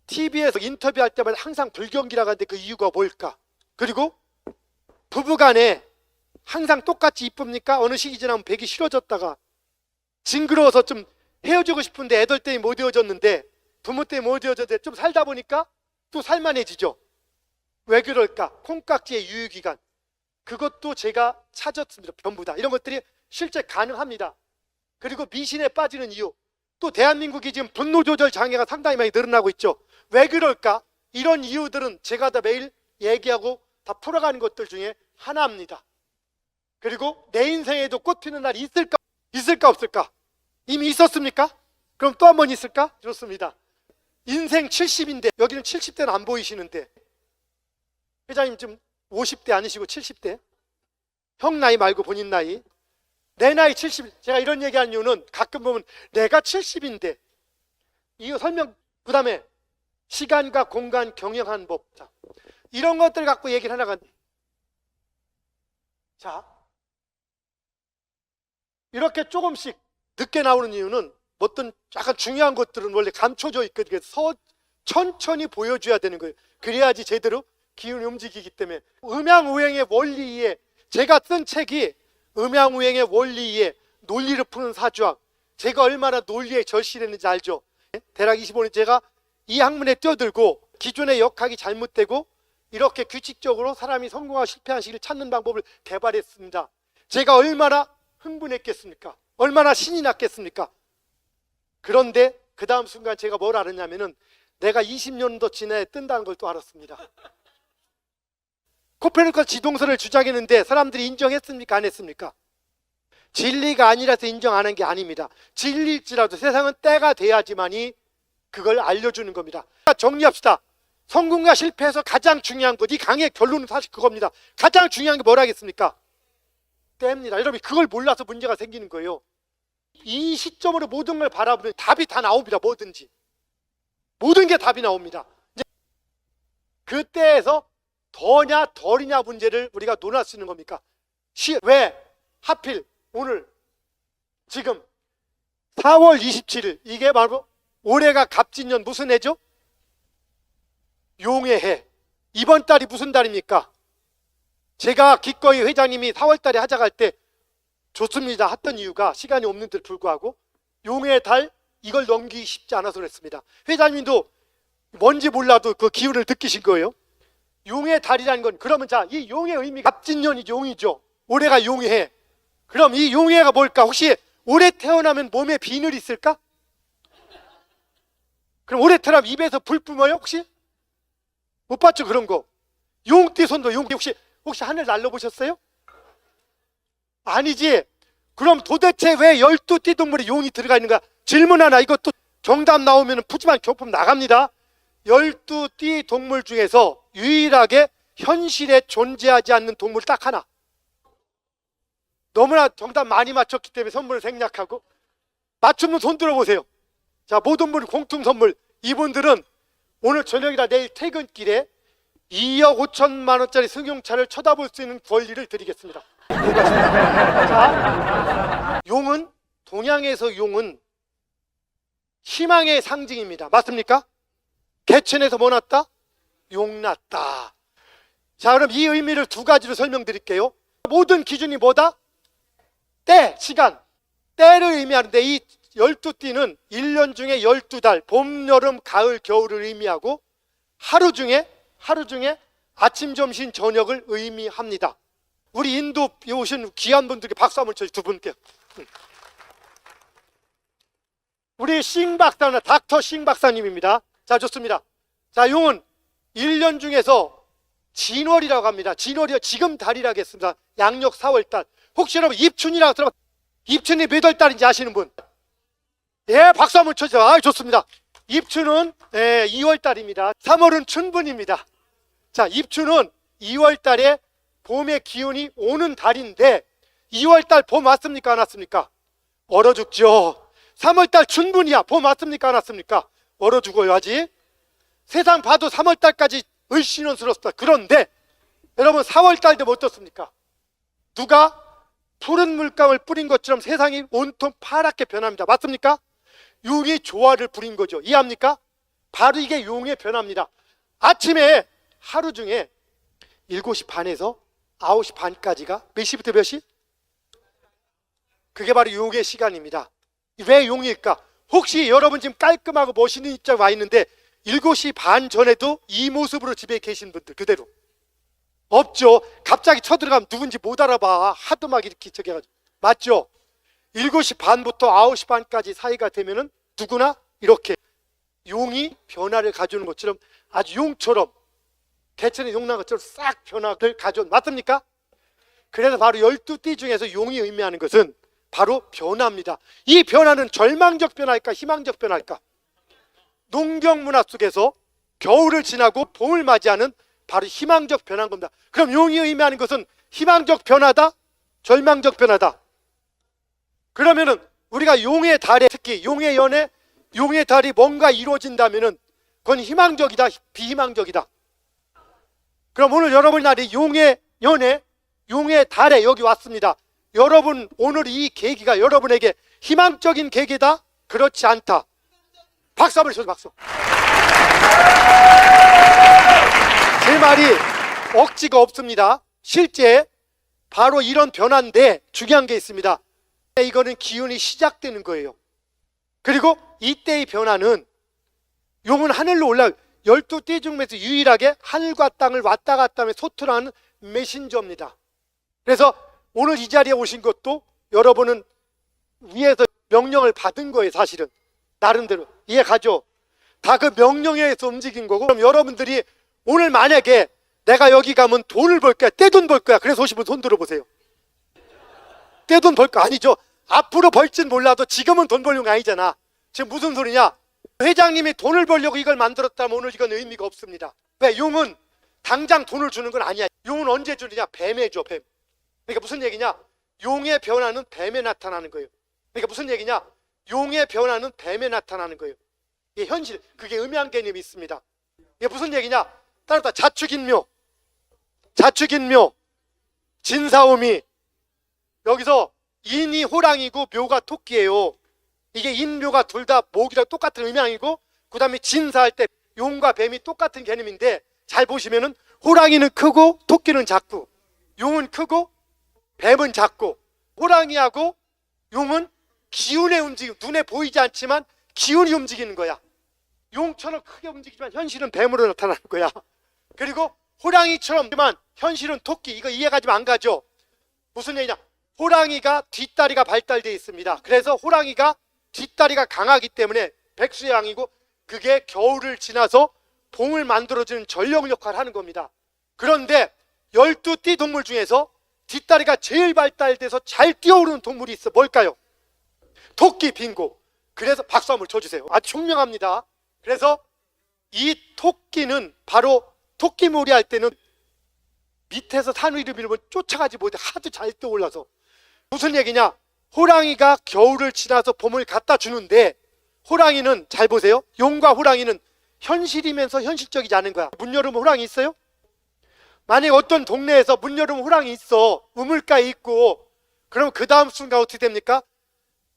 TV에서 인터뷰할 때마다 항상 불경기라고 하는데 그 이유가 뭘까? 그리고 부부간에 항상 똑같이 이쁩니까? 어느 시기 지나면 배기 싫어졌다가 징그러워서 좀 헤어지고 싶은데 애들 때문에 못 헤어졌는데 부모 때문에 못 헤어졌는데 좀 살다 보니까 또 살만해지죠. 왜 그럴까? 콩깍지의 유효기간, 그것도 제가 찾았습니다. 전부 다 이런 것들이 실제 가능합니다. 그리고 미신에 빠지는 이유, 또 대한민국이 지금 분노 조절 장애가 상당히 많이 늘어나고 있죠. 왜 그럴까? 이런 이유들은 제가 다 매일 얘기하고 다 풀어가는 것들 중에 하나입니다. 그리고 내 인생에도 꽃 피는 날이 있을까? 있을까 없을까? 이미 있었습니까? 그럼 또 한 번 있을까? 좋습니다. 인생 70인데 여기는 70대는 안 보이시는데 회장님 지금 50대 아니시고 70대? 형 나이 말고 본인 나이. 내 나이 70. 제가 이런 얘기하는 이유는 가끔 보면 내가 70인데 이거 설명, 그 다음에 시간과 공간 경영하는 법. 자, 이런 것들 갖고 얘기를 하나가. 자, 이렇게 조금씩 늦게 나오는 이유는 어떤 약간 중요한 것들은 원래 감춰져 있거든요. 그래서 천천히 보여줘야 되는 거예요. 그래야지 제대로 기운이 움직이기 때문에. 음양우행의 원리에, 제가 쓴 책이 음양우행의 원리에 논리를 푸는 사주학. 제가 얼마나 논리에 절실했는지 알죠? 대략 25년 제가 이 학문에 뛰어들고 기존의 역학이 잘못되고 이렇게 규칙적으로 사람이 성공하고 실패하는 시기를 찾는 방법을 개발했습니다. 제가 얼마나 흥분했겠습니까? 얼마나 신이 났겠습니까? 그런데 그 다음 순간 제가 뭘 알았냐면은 내가 20년도 지나야 뜬다는 걸 또 알았습니다. 코페르니쿠스 지동설을 주장했는데 사람들이 인정했습니까? 안 했습니까? 진리가 아니라서 인정 안 한 게 아닙니다. 진리일지라도 세상은 때가 돼야지만이 그걸 알려주는 겁니다. 정리합시다. 성공과 실패에서 가장 중요한 것, 이 강의 결론은 사실 그겁니다. 가장 중요한 게 뭐라겠습니까? 때입니다. 여러분 그걸 몰라서 문제가 생기는 거예요. 이 시점으로 모든 걸 바라보면 답이 다 나옵니다. 뭐든지 모든 게 답이 나옵니다. 이제 그때에서 더냐 덜이냐 문제를 우리가 논할 수 있는 겁니까? 왜 하필 오늘 지금 4월 27일 이게 바로 올해가 갑진년 무슨 해죠? 용의 해. 이번 달이 무슨 달입니까? 제가 기꺼이 회장님이 4월 달에 하자고 할 때 좋습니다 했던 이유가 시간이 없는 데 불구하고 용의 달 이걸 넘기기 쉽지 않아서 그랬습니다. 회장님도 뭔지 몰라도 그 기운을 느끼신 거예요. 용의 달이라는 건 그러면 자, 이 용의 의미가 갑진년이 용이죠. 올해가 용의 해. 그럼 이 용의 해가 뭘까? 혹시 올해 태어나면 몸에 비늘이 있을까? 그럼 올해 태어나면 입에서 불 뿜어요? 혹시? 못 봤죠 그런 거. 용띠 손도 용띠 혹시 하늘 날려보셨어요? 아니지. 그럼 도대체 왜 12띠 동물에 용이 들어가 있는가? 질문 하나. 이것도 정답 나오면 푸짐한 교품 나갑니다. 12띠 동물 중에서 유일하게 현실에 존재하지 않는 동물 딱 하나. 너무나 정답 많이 맞췄기 때문에 선물을 생략하고 맞추면 손 들어보세요. 자, 모든 분 공통 선물. 이분들은 오늘 저녁이나 내일 퇴근길에 2억 5천만 원짜리 승용차를 쳐다볼 수 있는 권리를 드리겠습니다. 자, 용은 동양에서 용은 희망의 상징입니다. 맞습니까? 개천에서 뭐 났다? 용 났다. 자, 그럼 이 의미를 두 가지로 설명드릴게요. 모든 기준이 뭐다? 때, 시간. 때를 의미하는데 이 12띠는 1년 중에 12달, 봄, 여름, 가을, 겨울을 의미하고 하루 중에 아침, 점심, 저녁을 의미합니다. 우리 인도 오신 귀한 분들께 박수 한번 쳐주세요. 두 분께. 우리 싱 박사는 닥터 싱 박사님입니다. 자, 좋습니다. 자, 용은 1년 중에서 진월이라고 합니다. 진월이요. 지금 달이라겠습니다. 양력 4월달. 혹시 여러분 입춘이라고 들어봤? 입춘이 몇 월 달인지 아시는 분? 예, 박수 한번 쳐주세요. 아, 좋습니다. 입춘은 2월 달입니다. 3월은 춘분입니다. 자, 입춘은 2월 달에 봄의 기운이 오는 달인데 2월 달 봄 왔습니까? 안 왔습니까? 얼어 죽죠. 3월 달 춘분이야. 봄 왔습니까? 안 왔습니까? 얼어 죽어요 아직. 세상 봐도 3월 달까지 을신원스럽다. 그런데 여러분 4월 달도 뭐 어떻습니까? 누가 푸른 물감을 뿌린 것처럼 세상이 온통 파랗게 변합니다. 맞습니까? 용이 조화를 부린 거죠. 이해합니까? 바로 이게 용의 변화입니다. 아침에 하루 중에 7시 반에서 9시 반까지가 몇 시부터 몇 시? 그게 바로 용의 시간입니다. 왜 용일까? 혹시 여러분 지금 깔끔하고 멋있는 입장 와 있는데 7시 반 전에도 이 모습으로 집에 계신 분들 그대로 없죠. 갑자기 쳐들어가면 누군지 못 알아봐. 하도 막 이렇게 저기 해가지고. 맞죠? 7시 반부터 9시 반까지 사이가 되면은 누구나 이렇게 용이 변화를 가져오는 것처럼 아주 용처럼 개천에 용 난 것처럼 싹 변화를 가져온. 맞습니까? 그래서 바로 12띠 중에서 용이 의미하는 것은 바로 변화입니다. 이 변화는 절망적 변화일까 희망적 변화일까? 농경 문화 속에서 겨울을 지나고 봄을 맞이하는 바로 희망적 변화인 겁니다. 그럼 용이 의미하는 것은 희망적 변화다? 절망적 변화다? 그러면은 우리가 용의 달에 특히 용의 연에 용의 달이 뭔가 이루어진다면은 그건 희망적이다, 비희망적이다. 그럼 오늘 여러분 날이 용의 연에 용의 달에 여기 왔습니다. 여러분 오늘 이 계기가 여러분에게 희망적인 계기다? 그렇지 않다. 박수 한번 쳐주세요. 박수. 제 말이 억지가 없습니다. 실제 바로 이런 변화인데 중요한 게 있습니다. 이거는 기운이 시작되는 거예요. 그리고 이때의 변화는 용은 하늘로 올라 12띠 중에서 유일하게 하늘과 땅을 왔다 갔다 하며 소통하는 메신저입니다. 그래서 오늘 이 자리에 오신 것도 여러분은 위에서 명령을 받은 거예요. 사실은 나름대로 이해 가죠? 다 그 명령에 의해서 움직인 거고. 그럼 여러분들이 오늘 만약에 내가 여기 가면 돈을 벌 거야, 떼돈 벌 거야, 그래서 오신 분 손 들어보세요. 떼돈 벌 거 아니죠. 앞으로 벌진 몰라도 지금은 돈 벌는 거 아니잖아. 지금 무슨 소리냐? 회장님이 돈을 벌려고 이걸 만들었다면 오늘 이건 의미가 없습니다. 왜? 용은 당장 돈을 주는 건 아니야. 용은 언제 주느냐? 뱀에 줘, 뱀. 그러니까 무슨 얘기냐? 용의 변화는 뱀에 나타나는 거예요. 그러니까 무슨 얘기냐? 용의 변화는 뱀에 나타나는 거예요. 이게 현실, 그게 음양 개념이 있습니다. 이게 무슨 얘기냐? 따라서 자축인묘, 자축인묘, 진사오미. 여기서 인이 호랑이고 묘가 토끼예요. 이게 인묘가 둘 다 목이랑 똑같은 음양이고, 그 다음에 진사할 때 용과 뱀이 똑같은 개념인데, 잘 보시면은 호랑이는 크고 토끼는 작고, 용은 크고 뱀은 작고, 호랑이하고 용은 기운의 움직임, 눈에 보이지 않지만 기운이 움직이는 거야. 용처럼 크게 움직이지만 현실은 뱀으로 나타나는 거야. 그리고 호랑이처럼만 현실은 토끼. 이거 이해가지면 안 가죠? 무슨 얘기냐? 호랑이가 뒷다리가 발달되어 있습니다. 그래서 호랑이가 뒷다리가 강하기 때문에 백수의 양이고, 그게 겨울을 지나서 봄을 만들어주는 전력 역할을 하는 겁니다. 그런데 12띠 동물 중에서 뒷다리가 제일 발달돼서 잘 뛰어오르는 동물이 있어. 뭘까요? 토끼. 빙고. 그래서 박수 한번 쳐주세요. 아주 총명합니다. 그래서 이 토끼는 바로 토끼몰이 할 때는 밑에서 산 위로 밀면 쫓아가지 못해. 하도 잘 떠올라서. 무슨 얘기냐? 호랑이가 겨울을 지나서 봄을 갖다 주는데, 호랑이는 잘 보세요. 용과 호랑이는 현실이면서 현실적이지 않은 거야. 문 열으면 호랑이 있어요? 만약에 어떤 동네에서 문 열으면 호랑이 있어. 우물가에 있고. 그럼 그 다음 순간 어떻게 됩니까?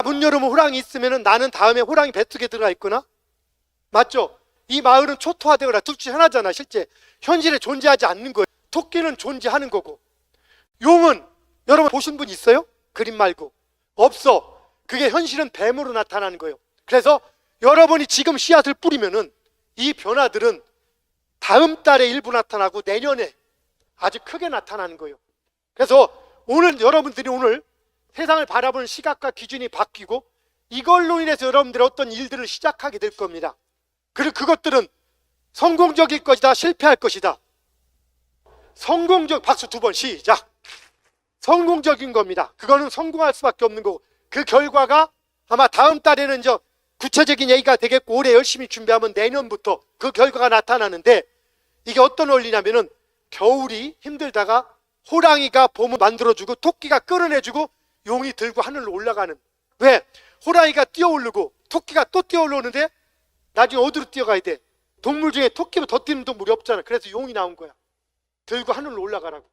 문 열으면 호랑이 있으면 나는 다음에 호랑이 뱃속에 들어가 있거나. 맞죠? 이 마을은 초토화되거나 둘 중 하나잖아. 실제 현실에 존재하지 않는 거예요. 토끼는 존재하는 거고, 용은 여러분 보신 분 있어요? 그림 말고. 없어. 그게 현실은 뱀으로 나타나는 거예요. 그래서 여러분이 지금 씨앗을 뿌리면은 이 변화들은 다음 달에 일부 나타나고 내년에 아주 크게 나타나는 거예요. 그래서 오늘 여러분들이 오늘 세상을 바라보는 시각과 기준이 바뀌고, 이걸로 인해서 여러분들이 어떤 일들을 시작하게 될 겁니다. 그리고 그것들은 성공적일 것이다, 실패할 것이다. 박수 2번 시작. 성공적인 겁니다. 그거는 성공할 수밖에 없는 거고, 그 결과가 아마 다음 달에는 구체적인 얘기가 되겠고, 올해 열심히 준비하면 내년부터 그 결과가 나타나는데, 이게 어떤 원리냐면은 겨울이 힘들다가 호랑이가 봄을 만들어주고 토끼가 끌어내주고 용이 들고 하늘로 올라가는. 왜? 호랑이가 뛰어오르고 토끼가 또 뛰어오르는데 나중에 어디로 뛰어가야 돼? 동물 중에 토끼보다 더 뛰는 동물이 없잖아. 그래서 용이 나온 거야. 들고 하늘로 올라가라고.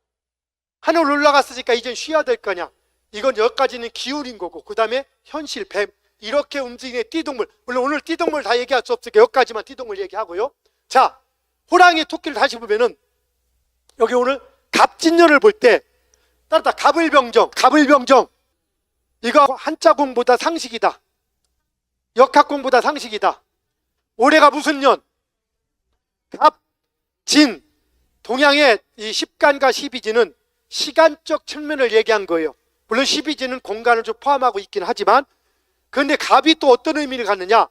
하늘로 올라갔으니까 이젠 쉬어야 될 거냐? 이건 여기까지는 기울인 거고, 그 다음에 현실, 뱀, 이렇게 움직이는 띠동물. 물론 오늘 띠동물 다 얘기할 수 없으니까 여기까지만 띠동물 얘기하고요. 자, 호랑이, 토끼를 다시 보면은 여기 오늘 갑진년을 볼 때 따르다 갑을병정. 이거 한자 공보다 상식이다. 역학 공보다 상식이다. 올해가 무슨 년? 갑진. 동양의 이 10간과 12지는 시간적 측면을 얘기한 거예요. 물론 12지는 공간을 좀 포함하고 있긴 하지만, 그런데 갑이 또 어떤 의미를 갖느냐?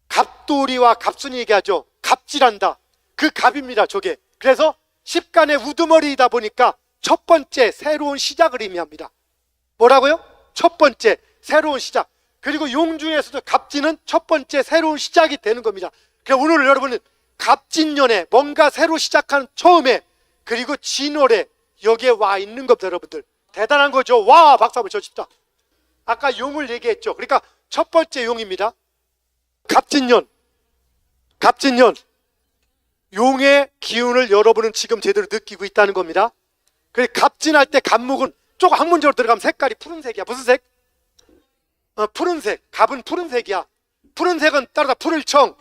갑돌이와 갑순이 얘기하죠. 갑질한다. 그 갑입니다, 저게. 그래서 10간의 우두머리이다 보니까 첫 번째 새로운 시작을 의미합니다. 뭐라고요? 첫 번째 새로운 시작. 그리고 용 중에서도 갑진은 첫 번째 새로운 시작이 되는 겁니다. 그래서 오늘 여러분은 갑진년에 뭔가 새로 시작한 처음에, 그리고 진월에 여기에 와 있는 겁니다. 여러분들 대단한 거죠. 와, 박수 한번 쳐줍시다. 아까 용을 얘기했죠. 그러니까 첫 번째 용입니다. 갑진년. 용의 기운을 여러분은 지금 제대로 느끼고 있다는 겁니다. 그래, 갑진할 때 갑목은 조금 학문적으로 들어가면 색깔이 푸른색이야. 무슨 색? 푸른색. 갑은 푸른색이야. 푸른색은 따라서 푸를 청.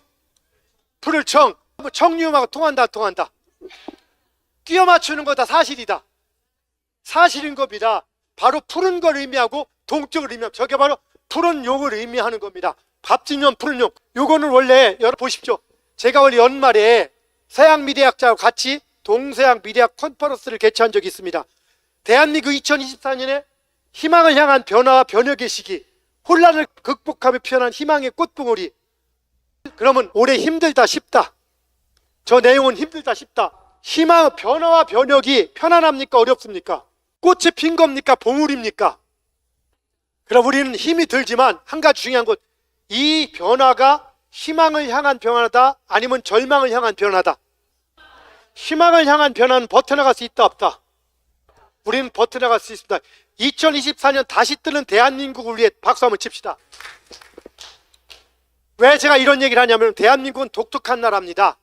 청류음하고 통한다, 안 통한다? 끼워 맞추는 거 다 사실이다. 사실인 겁니다. 바로 푸른 걸 의미하고 동쪽을 의미하고, 저게 바로 푸른 용을 의미하는 겁니다. 갑진년, 푸른 용. 요거는 원래 여러분 보십시오. 제가 원래 연말에 서양 미래학자와 같이 동서양 미래학 컨퍼런스를 개최한 적이 있습니다. 대한민국 2024년에 희망을 향한 변화와 변혁의 시기, 혼란을 극복하며 피어난 희망의 꽃봉오리. 그러면 올해 힘들다, 쉽다? 저 내용은 힘들다, 쉽다. 희망, 변화와 변혁이 편안합니까, 어렵습니까? 꽃이 핀 겁니까, 봉우리입니까? 그럼 우리는 힘이 들지만 한 가지 중요한 것, 이 변화가 희망을 향한 변화다, 아니면 절망을 향한 변화다? 희망을 향한 변화는 버텨나갈 수 있다 없다? 우리는 버텨나갈 수 있습니다. 2024년 다시 뜨는 대한민국을 위해 박수 한번 칩시다. 왜 제가 이런 얘기를 하냐면 대한민국은 독특한 나라입니다.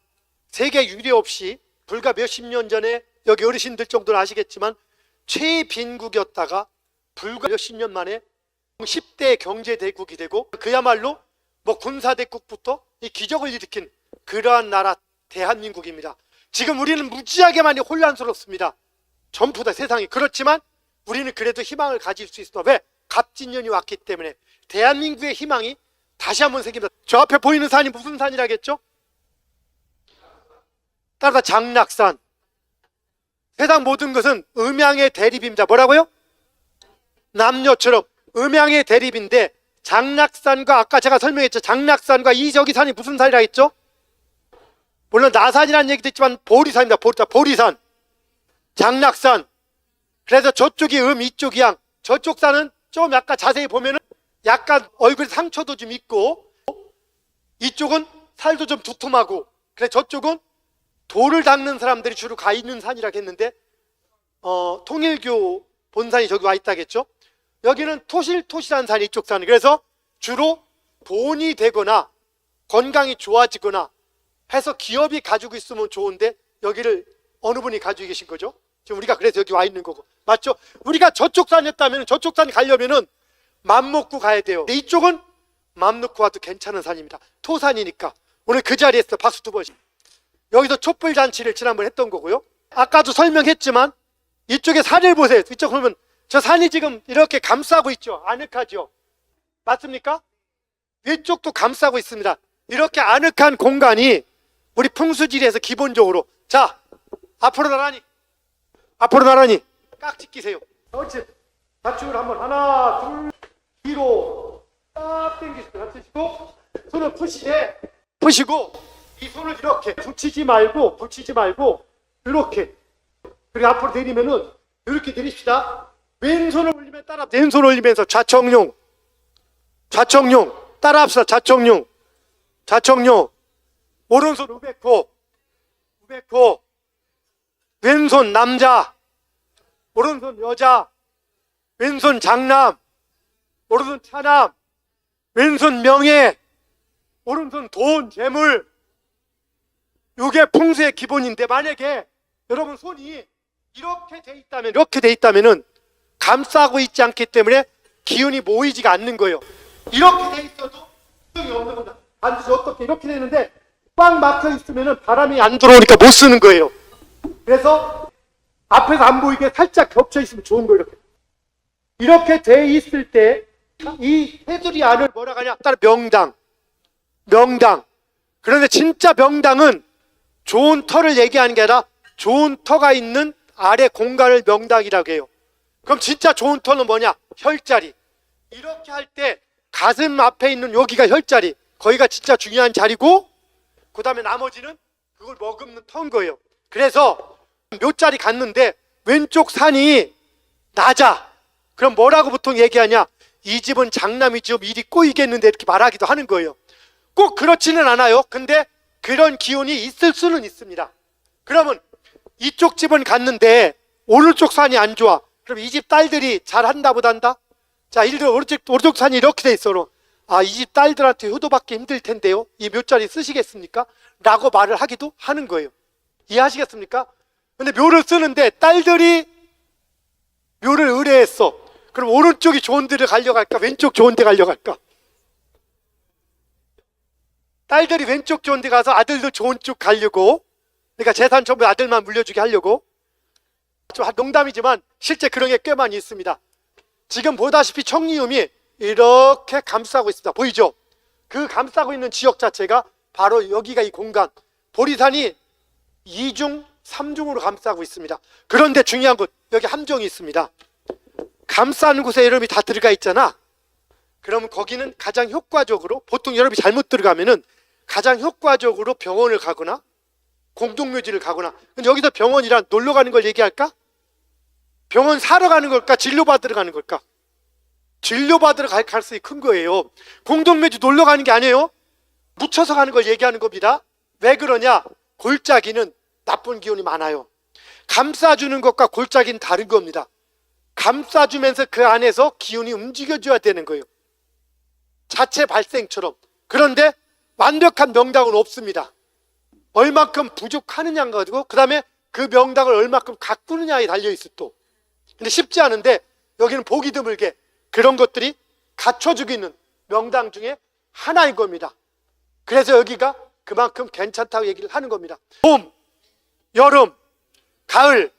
세계 유례 없이 불과 몇십 년 전에 여기 어르신들 정도는 아시겠지만 최빈국이었다가 불과 몇십 년 만에 10대 경제대국이 되고 그야말로 뭐 군사대국부터 이 기적을 일으킨 그러한 나라 대한민국입니다. 지금 우리는 무지하게 많이 혼란스럽습니다. 전부 다 세상이. 그렇지만 우리는 그래도 희망을 가질 수 있어. 왜? 갑진년이 왔기 때문에. 대한민국의 희망이 다시 한번 생깁니다. 저 앞에 보이는 산이 무슨 산이라겠죠? 따라서 장락산. 세상 모든 것은 음양의 대립입니다. 뭐라고요? 남녀처럼 음양의 대립인데 장락산과 아까 제가 설명했죠. 장락산과 이 저기 산이 무슨 산이라 했죠? 물론 나산이라는 얘기도 있지만 보리산입니다. 보리산. 장락산. 그래서 저쪽이 이쪽이 양. 저쪽 산은 좀 약간 자세히 보면은 약간 얼굴에 상처도 좀 있고 이쪽은 살도 좀 두툼하고 그래서 저쪽은 돌을 닦는 사람들이 주로 가 있는 산이라고 했는데 통일교 본산이 저기 와 있다겠죠. 여기는 토실토실한 산이 이쪽 산이. 그래서 주로 돈이 되거나 건강이 좋아지거나 해서 기업이 가지고 있으면 좋은데 여기를 어느 분이 가지고 계신 거죠? 지금 우리가 그래서 여기 와 있는 거고. 맞죠? 우리가 저쪽 산이었다면 저쪽 산 가려면은 맘 먹고 가야 돼요. 근데 이쪽은 맘 놓고 와도 괜찮은 산입니다. 토산이니까. 오늘 그 자리에서 박수 두 번씩. 여기서 촛불 잔치를 지난번 했던 거고요. 아까도 설명했지만 이쪽에 산을 보세요. 이쪽 보면 저 산이 지금 이렇게 감싸고 있죠. 아늑하죠. 맞습니까? 위쪽도 감싸고 있습니다. 이렇게 아늑한 공간이 우리 풍수지리에서 기본적으로 자 앞으로 나란히 깍지 끼세요. 옳지. 좌측을 한번 하나 둘 뒤로 딱 당기시고 손을 푸시고 이 손을 이렇게 붙이지 말고 이렇게 그리고 앞으로 내리면은 이렇게 내립시다. 왼손을 올리면 따라 왼손 올리면서 좌청룡 따라합시다. 좌청룡 오른손 우백호 왼손 남자 오른손 여자 왼손 장남 오른손 차남 왼손 명예 오른손 돈 재물. 이게 풍수의 기본인데 만약에 여러분 손이 이렇게 돼 있다면은 감싸고 있지 않기 때문에 기운이 모이지가 않는 거예요. 이렇게 돼 있어도 기운이 없는 겁니다. 반드시 어떻게 이렇게 되는데 꽉 막혀 있으면은 바람이 안 들어오니까 못 쓰는 거예요. 그래서 앞에서 안 보이게 살짝 겹쳐 있으면 좋은 거예요. 이렇게 돼 있을 때 이 테두리 안을 뭐라고 하냐? 따로 명당. 그런데 진짜 명당은 좋은 터를 얘기하는 게 아니라 좋은 터가 있는 아래 공간을 명당이라고 해요. 그럼 진짜 좋은 터는 뭐냐? 혈자리. 이렇게 할 때 가슴 앞에 있는 여기가 혈자리. 거기가 진짜 중요한 자리고 그 다음에 나머지는 그걸 머금는 터인 거예요. 그래서 묘자리 갔는데 왼쪽 산이 낮아. 그럼 뭐라고 보통 얘기하냐? 이 집은 장남이 좀 일이 꼬이겠는데 이렇게 말하기도 하는 거예요. 꼭 그렇지는 않아요. 근데 그런 기운이 있을 수는 있습니다. 그러면 이쪽 집은 갔는데 오른쪽 산이 안 좋아. 그럼 이 집 딸들이 잘한다 못한다? 자, 예를 들어 오른쪽 산이 이렇게 돼 있어. 아, 이 집 딸들한테 효도받기 힘들 텐데요. 이 묘자리 쓰시겠습니까? 라고 말을 하기도 하는 거예요. 이해하시겠습니까? 근데 묘를 쓰는데 딸들이 묘를 의뢰했어. 그럼 오른쪽이 좋은 데를 가려고 할까? 왼쪽 좋은 데 가려고 할까? 딸들이 왼쪽 좋은 데 가서 아들도 좋은 쪽 가려고, 그러니까 재산 전부 아들만 물려주게 하려고. 좀 농담이지만 실제 그런 게 꽤 많이 있습니다. 지금 보다시피 청리음이 이렇게 감싸고 있습니다. 보이죠? 그 감싸고 있는 지역 자체가 바로 여기가 이 공간, 보리산이 2중, 3중으로 감싸고 있습니다. 그런데 중요한 것, 여기 함정이 있습니다. 감싸는 곳에 여러분이 다 들어가 있잖아. 그러면 거기는 가장 효과적으로, 보통 여러분이 잘못 들어가면은 가장 효과적으로 병원을 가거나 공동묘지를 가거나. 근데 여기서 병원이란 놀러 가는 걸 얘기할까? 병원 사러 가는 걸까? 진료받으러 가는 걸까? 진료받으러 갈 가능성이 큰 거예요. 공동묘지 놀러 가는 게 아니에요. 묻혀서 가는 걸 얘기하는 겁니다. 왜 그러냐? 골짜기는 나쁜 기운이 많아요. 감싸주는 것과 골짜기는 다른 겁니다. 감싸주면서 그 안에서 기운이 움직여줘야 되는 거예요. 자체 발생처럼. 그런데 완벽한 명당은 없습니다. 얼만큼 부족하느냐가 가지고 그 다음에 그 명당을 얼만큼 가꾸느냐에 달려있어 또. 근데 쉽지 않은데 여기는 보기 드물게 그런 것들이 갖춰지고 있는 명당 중에 하나인 겁니다. 그래서 여기가 그만큼 괜찮다고 얘기를 하는 겁니다. 봄, 여름, 가을,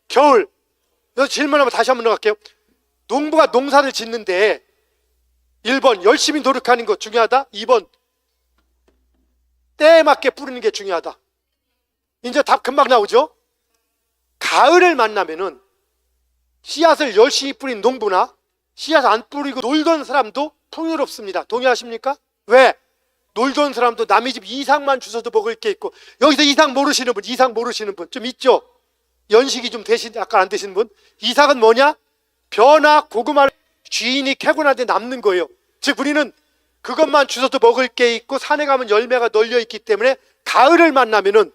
겨울. 여기서 질문 한번 다시 한번 넣어갈게요. 농부가 농사를 짓는데 1번 열심히 노력하는 거 중요하다. 2번 때에 맞게 뿌리는 게 중요하다. 이제 답 금방 나오죠. 가을을 만나면은 씨앗을 열심히 뿌린 농부나 씨앗 안 뿌리고 놀던 사람도 풍요롭습니다. 동의하십니까? 왜? 놀던 사람도 남의 집 이상만 주워도 먹을 게 있고. 여기서 이상 모르시는 분, 이상 모르시는 분 좀 있죠? 연식이 좀 되신, 약간 안 되시는 분. 이삭은 뭐냐? 벼나 고구마를 주인이 캐고 난 뒤에 남는 거예요. 즉 우리는 그것만 주워도 먹을 게 있고 산에 가면 열매가 널려 있기 때문에 가을을 만나면은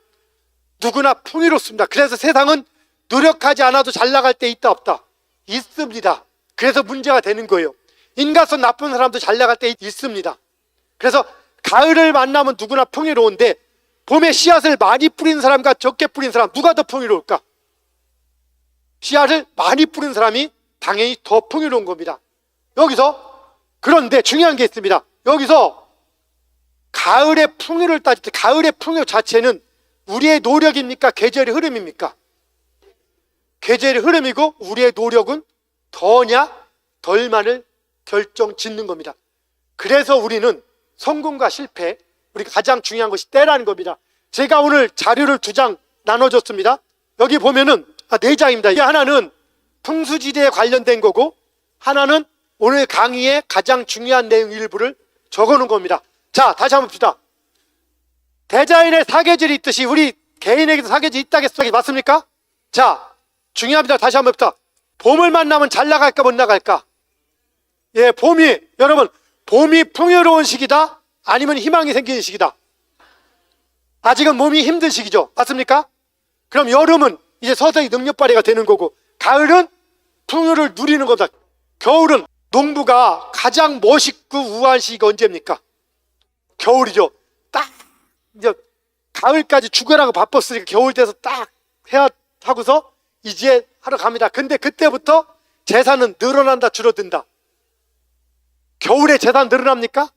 누구나 풍요롭습니다. 그래서 세상은 노력하지 않아도 잘 나갈 때 있다 없다? 있습니다. 그래서 문제가 되는 거예요. 인간성 나쁜 사람도 잘 나갈 때 있습니다. 그래서 가을을 만나면 누구나 풍요로운데 봄에 씨앗을 많이 뿌린 사람과 적게 뿌린 사람 누가 더 풍요로울까? 씨앗을 많이 뿌린 사람이 당연히 더 풍요로운 겁니다. 여기서 그런데 중요한 게 있습니다. 여기서 가을의 풍요를 따질 때 가을의 풍요 자체는 우리의 노력입니까? 계절의 흐름입니까? 계절의 흐름이고 우리의 노력은 더냐 덜만을 결정 짓는 겁니다. 그래서 우리는 성공과 실패, 우리가 가장 중요한 것이 때라는 겁니다. 제가 오늘 자료를 2장 나눠줬습니다. 여기 보면은 4장입니다. 이 하나는 풍수지대에 관련된 거고 하나는 오늘 강의의 가장 중요한 내용 일부를 적어놓은 겁니다. 자, 다시 한번 봅시다. 대자연의 사계절이 있듯이 우리 개인에게도 사계절이 있다겠어요? 맞습니까? 자, 중요합니다. 다시 한번 봅시다. 봄을 만나면 잘 나갈까 못 나갈까? 예, 봄이 여러분 봄이 풍요로운 시기다? 아니면 희망이 생기는 시기다? 아직은 몸이 힘든 시기죠. 맞습니까? 그럼 여름은 이제 서서히 능력 발휘가 되는 거고 가을은 풍요를 누리는 겁니다. 겨울은 농부가 가장 멋있고 우아한 시기가 언제입니까? 겨울이죠. 딱 이제 가을까지 죽으라고 바빴으니까 겨울 돼서 딱 해야 하고서 이제 하러 갑니다. 근데 그때부터 재산은 늘어난다 줄어든다? 겨울에 재산 늘어납니까?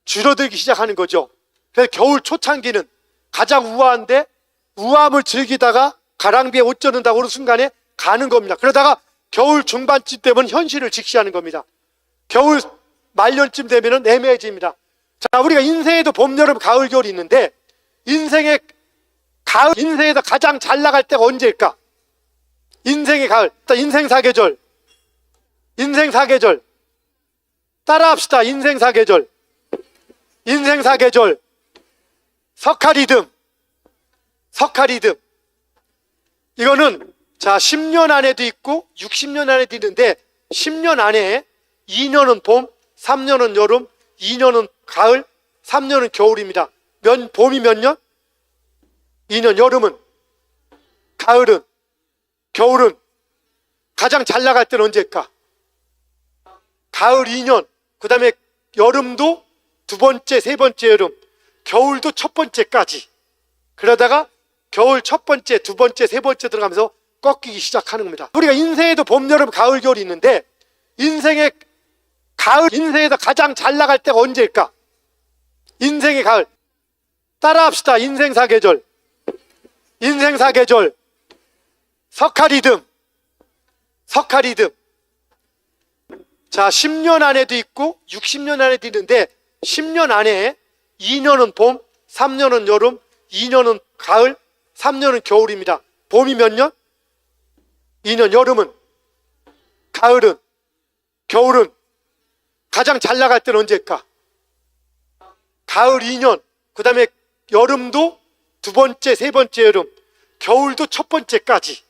줄어들기 시작하는 거죠. 그래서 겨울 초창기는 가장 우아한데 우아함을 즐기다가 가랑비에 옷 젖는다고 하는 순간에 가는 겁니다. 그러다가 겨울 중반쯤 되면 현실을 직시하는 겁니다. 겨울 말년쯤 되면 애매해집니다. 자, 우리가 인생에도 봄, 여름, 가을, 겨울이 있는데 인생의 가을, 인생에서 가장 잘 나갈 때가 언제일까? 인생의 가을, 인생 사계절, 인생 사계절 따라합시다. 인생 사계절, 인생 사계절, 석가리듬, 석가리듬. 이거는 자 10년 안에도 있고 60년 안에도 있는데 10년 안에 2년은 봄, 3년은 여름, 2년은 가을, 3년은 겨울입니다. 봄이 몇 년? 2년. 여름은, 가을은, 겨울은 가장 잘 나갈 때는 언제일까? 가을 2년, 그 다음에 여름도 2번째, 3번째 여름, 겨울도 1번째까지. 그러다가 겨울 1번째, 2번째, 3번째 들어가면서 꺾이기 시작하는 겁니다. 우리가 인생에도 봄, 여름, 가을, 겨울이 있는데 인생의 가을, 인생에서 가장 잘 나갈 때가 언제일까? 인생의 가을. 따라합시다. 인생 사계절, 인생 사계절, 석가리듬, 석가리듬. 자, 10년 안에도 있고 60년 안에도 있는데 10년 안에 2년은 봄, 3년은 여름, 2년은 가을, 3년은 겨울입니다. 봄이 몇 년? 2년. 여름은, 가을은, 겨울은 가장 잘 나갈 때는 언제일까? 가을 2년, 그 다음에 여름도 2번째, 3번째 여름, 겨울도 1번째까지.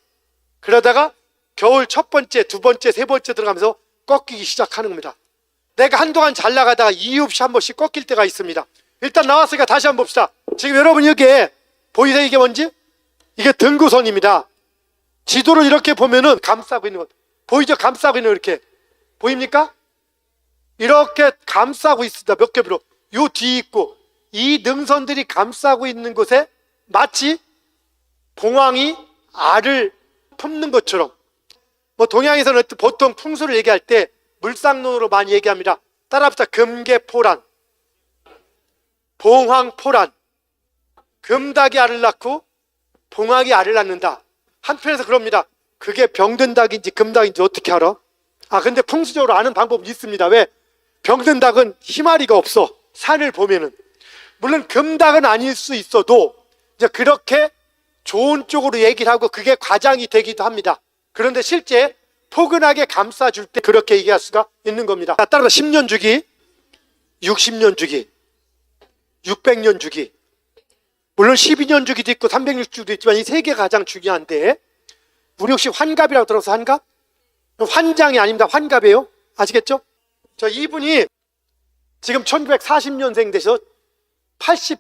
그러다가 겨울 1번째, 2번째, 3번째 들어가면서 꺾이기 시작하는 겁니다. 내가 한동안 잘 나가다가 이유 없이 한 번씩 꺾일 때가 있습니다. 일단 나왔으니까 다시 한번 봅시다. 지금 여러분 여기에 보이세요? 이게 뭔지? 이게 등구선입니다. 지도를 이렇게 보면은 감싸고 있는 것 보이죠? 감싸고 있는 거 이렇게 보입니까? 이렇게 감싸고 있습니다. 몇 개로 요 뒤에 있고 이 능선들이 감싸고 있는 곳에 마치 봉황이 알을 품는 것처럼 뭐 동양에서는 보통 풍수를 얘기할 때 물상론으로 많이 얘기합니다. 따라합시다. 금계포란, 봉황포란. 금닭이 알을 낳고 봉황이 알을 낳는다. 한편에서 그럽니다. 그게 병든 닭인지 금닭인지 어떻게 알아? 근데 풍수적으로 아는 방법이 있습니다. 왜? 병든 닭은 희마리가 없어. 산을 보면은. 물론 금닭은 아닐 수 있어도 이제 그렇게 좋은 쪽으로 얘기를 하고 그게 과장이 되기도 합니다. 그런데 실제 포근하게 감싸줄 때 그렇게 얘기할 수가 있는 겁니다. 따라서 10년 주기, 60년 주기, 600년 주기, 물론 12년 주기도 있고 360주기도 있지만 이 세 개가 가장 중요한데, 우리 혹시 환갑이라고 들어서 환갑? 환장이 아닙니다. 환갑이에요. 아시겠죠? 저 이분이 지금 1940년생 되셔서 80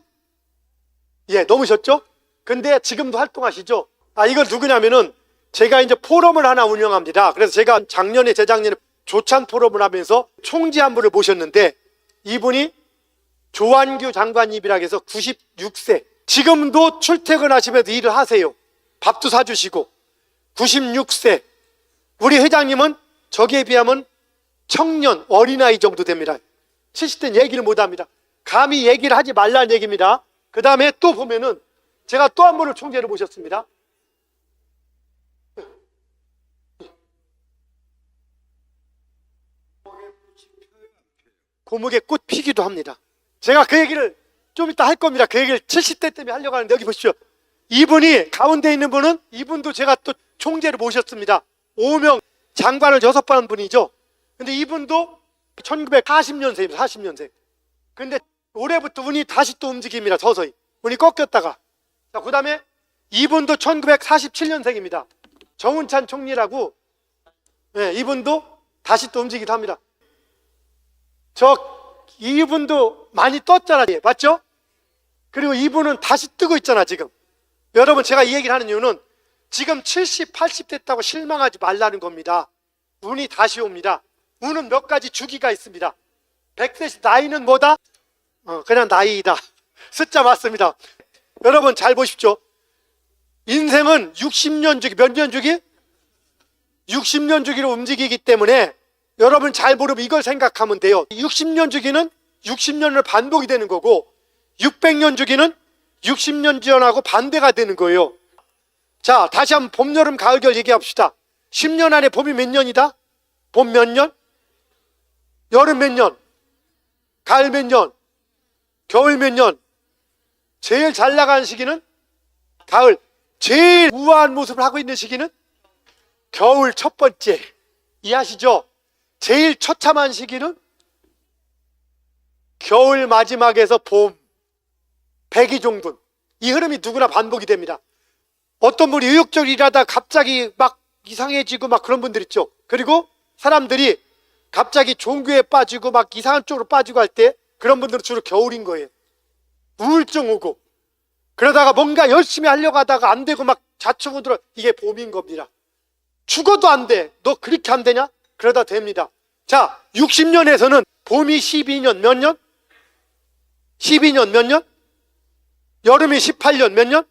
넘으셨죠? 근데 지금도 활동하시죠? 이거 누구냐면은 제가 이제 포럼을 하나 운영합니다. 그래서 제가 작년에 재작년에 조찬 포럼을 하면서 총재 한 분을 모셨는데 이분이 조한규 장관님이라고 해서 96세. 지금도 출퇴근하시면서 일을 하세요. 밥도 사주시고 96세. 우리 회장님은 저기에 비하면 청년, 어린아이 정도 됩니다. 70대는 얘기를 못합니다. 감히 얘기를 하지 말라는 얘기입니다. 그 다음에 또 보면은 제가 또 한 분을 총재를 모셨습니다. 고목에 꽃 피기도 합니다. 제가 그 얘기를 좀 이따 할 겁니다. 그 얘기를 70대 때문에 하려고 하는데 여기 보십시오. 이분이 가운데 있는 분은 이분도 제가 또 총재를 모셨습니다. 5명 장관을 6번 한 분이죠. 근데 이분도 1940년생입니다. 40년생. 근데 올해부터 운이 다시 또 움직입니다. 서서히. 운이 꺾였다가. 자, 그 다음에 이분도 1947년생입니다. 정운찬 총리라고. 이분도 다시 또 움직이기도 합니다. 이분도 많이 떴잖아. 맞죠? 그리고 이분은 다시 뜨고 있잖아, 지금. 여러분, 제가 이 얘기를 하는 이유는 지금 70, 80 됐다고 실망하지 말라는 겁니다. 운이 다시 옵니다. 운은 몇 가지 주기가 있습니다. 100세 나이는 뭐다? 그냥 나이이다. 숫자 맞습니다. 여러분 잘 보십시오. 인생은 60년 주기, 몇 년 주기? 60년 주기로 움직이기 때문에 여러분 잘 모르면 이걸 생각하면 돼요. 60년 주기는 60년을 반복이 되는 거고 600년 주기는 60년 전하고 반대가 되는 거예요. 자, 다시 한번 봄, 여름, 가을, 겨울 얘기합시다. 10년 안에 봄이 몇 년이다? 봄 몇 년? 여름 몇 년? 가을 몇 년? 겨울 몇 년? 제일 잘 나가는 시기는 가을. 제일 우아한 모습을 하고 있는 시기는 겨울 첫 번째. 이해하시죠? 제일 처참한 시기는 겨울 마지막에서 봄, 백이종분. 이 흐름이 누구나 반복이 됩니다. 어떤 분이 의욕적으로 일하다 갑자기 막 이상해지고 막 그런 분들 있죠. 그리고 사람들이 갑자기 종교에 빠지고 막 이상한 쪽으로 빠지고 할 때 그런 분들은 주로 겨울인 거예요. 우울증 오고 그러다가 뭔가 열심히 하려고 하다가 안 되고 막 자충우 들어. 이게 봄인 겁니다. 죽어도 안 돼. 너 그렇게 안 되냐? 그러다 됩니다. 자, 60년에서는 봄이 12년 몇 년? 12년 몇 년? 여름이 18년 몇 년?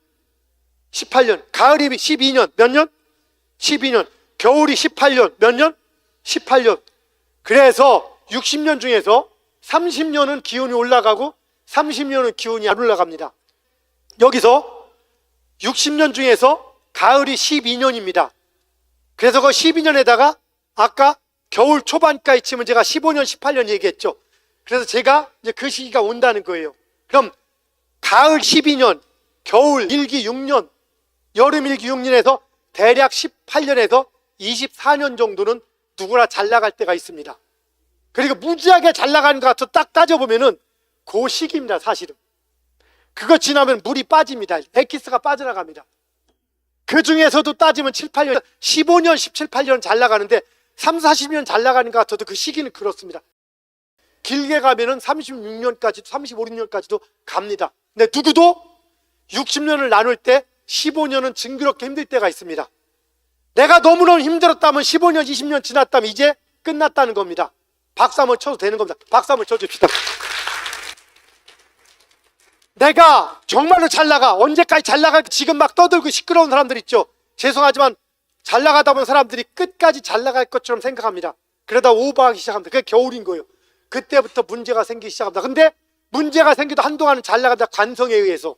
18년. 가을이 12년 몇 년? 12년. 겨울이 18년 몇 년? 18년. 그래서 60년 중에서 30년은 기온이 올라가고 30년은 기온이 안 올라갑니다. 여기서 60년 중에서 가을이 12년입니다. 그래서 그 12년에다가 아까 겨울 초반까지 치면 제가 15년, 18년 얘기했죠. 그래서 제가 이제 그 시기가 온다는 거예요. 그럼 가을 12년, 겨울 1기 6년, 여름 1기 6년에서 대략 18년에서 24년 정도는 누구나 잘 나갈 때가 있습니다. 그리고 무지하게 잘 나가는 것 같아 딱 따져보면은 그 시기입니다, 사실은. 그거 지나면 물이 빠집니다. 엑기스가 빠져나갑니다. 그 중에서도 따지면 7, 8년, 15년, 17, 18년 잘 나가는데 3, 40년 잘 나가는 것 같아도 그 시기는 그렇습니다. 길게 가면은 36년까지도, 35, 6년까지도 갑니다. 근데 누구도 60년을 나눌 때 15년은 징그럽게 힘들 때가 있습니다. 내가 너무너무 힘들었다면 15년, 20년 지났다면 이제 끝났다는 겁니다. 박수 한번 쳐도 되는 겁니다. 박수 한번 쳐줍시다. 내가 정말로 잘 나가. 언제까지 잘 나가? 지금 막 떠들고 시끄러운 사람들 있죠. 죄송하지만 잘 나가다 보면 사람들이 끝까지 잘 나갈 것처럼 생각합니다. 그러다 오버하기 시작합니다. 그게 겨울인 거예요. 그때부터 문제가 생기기 시작합니다. 근데 문제가 생겨도 한동안은 잘 나가다 관성에 의해서.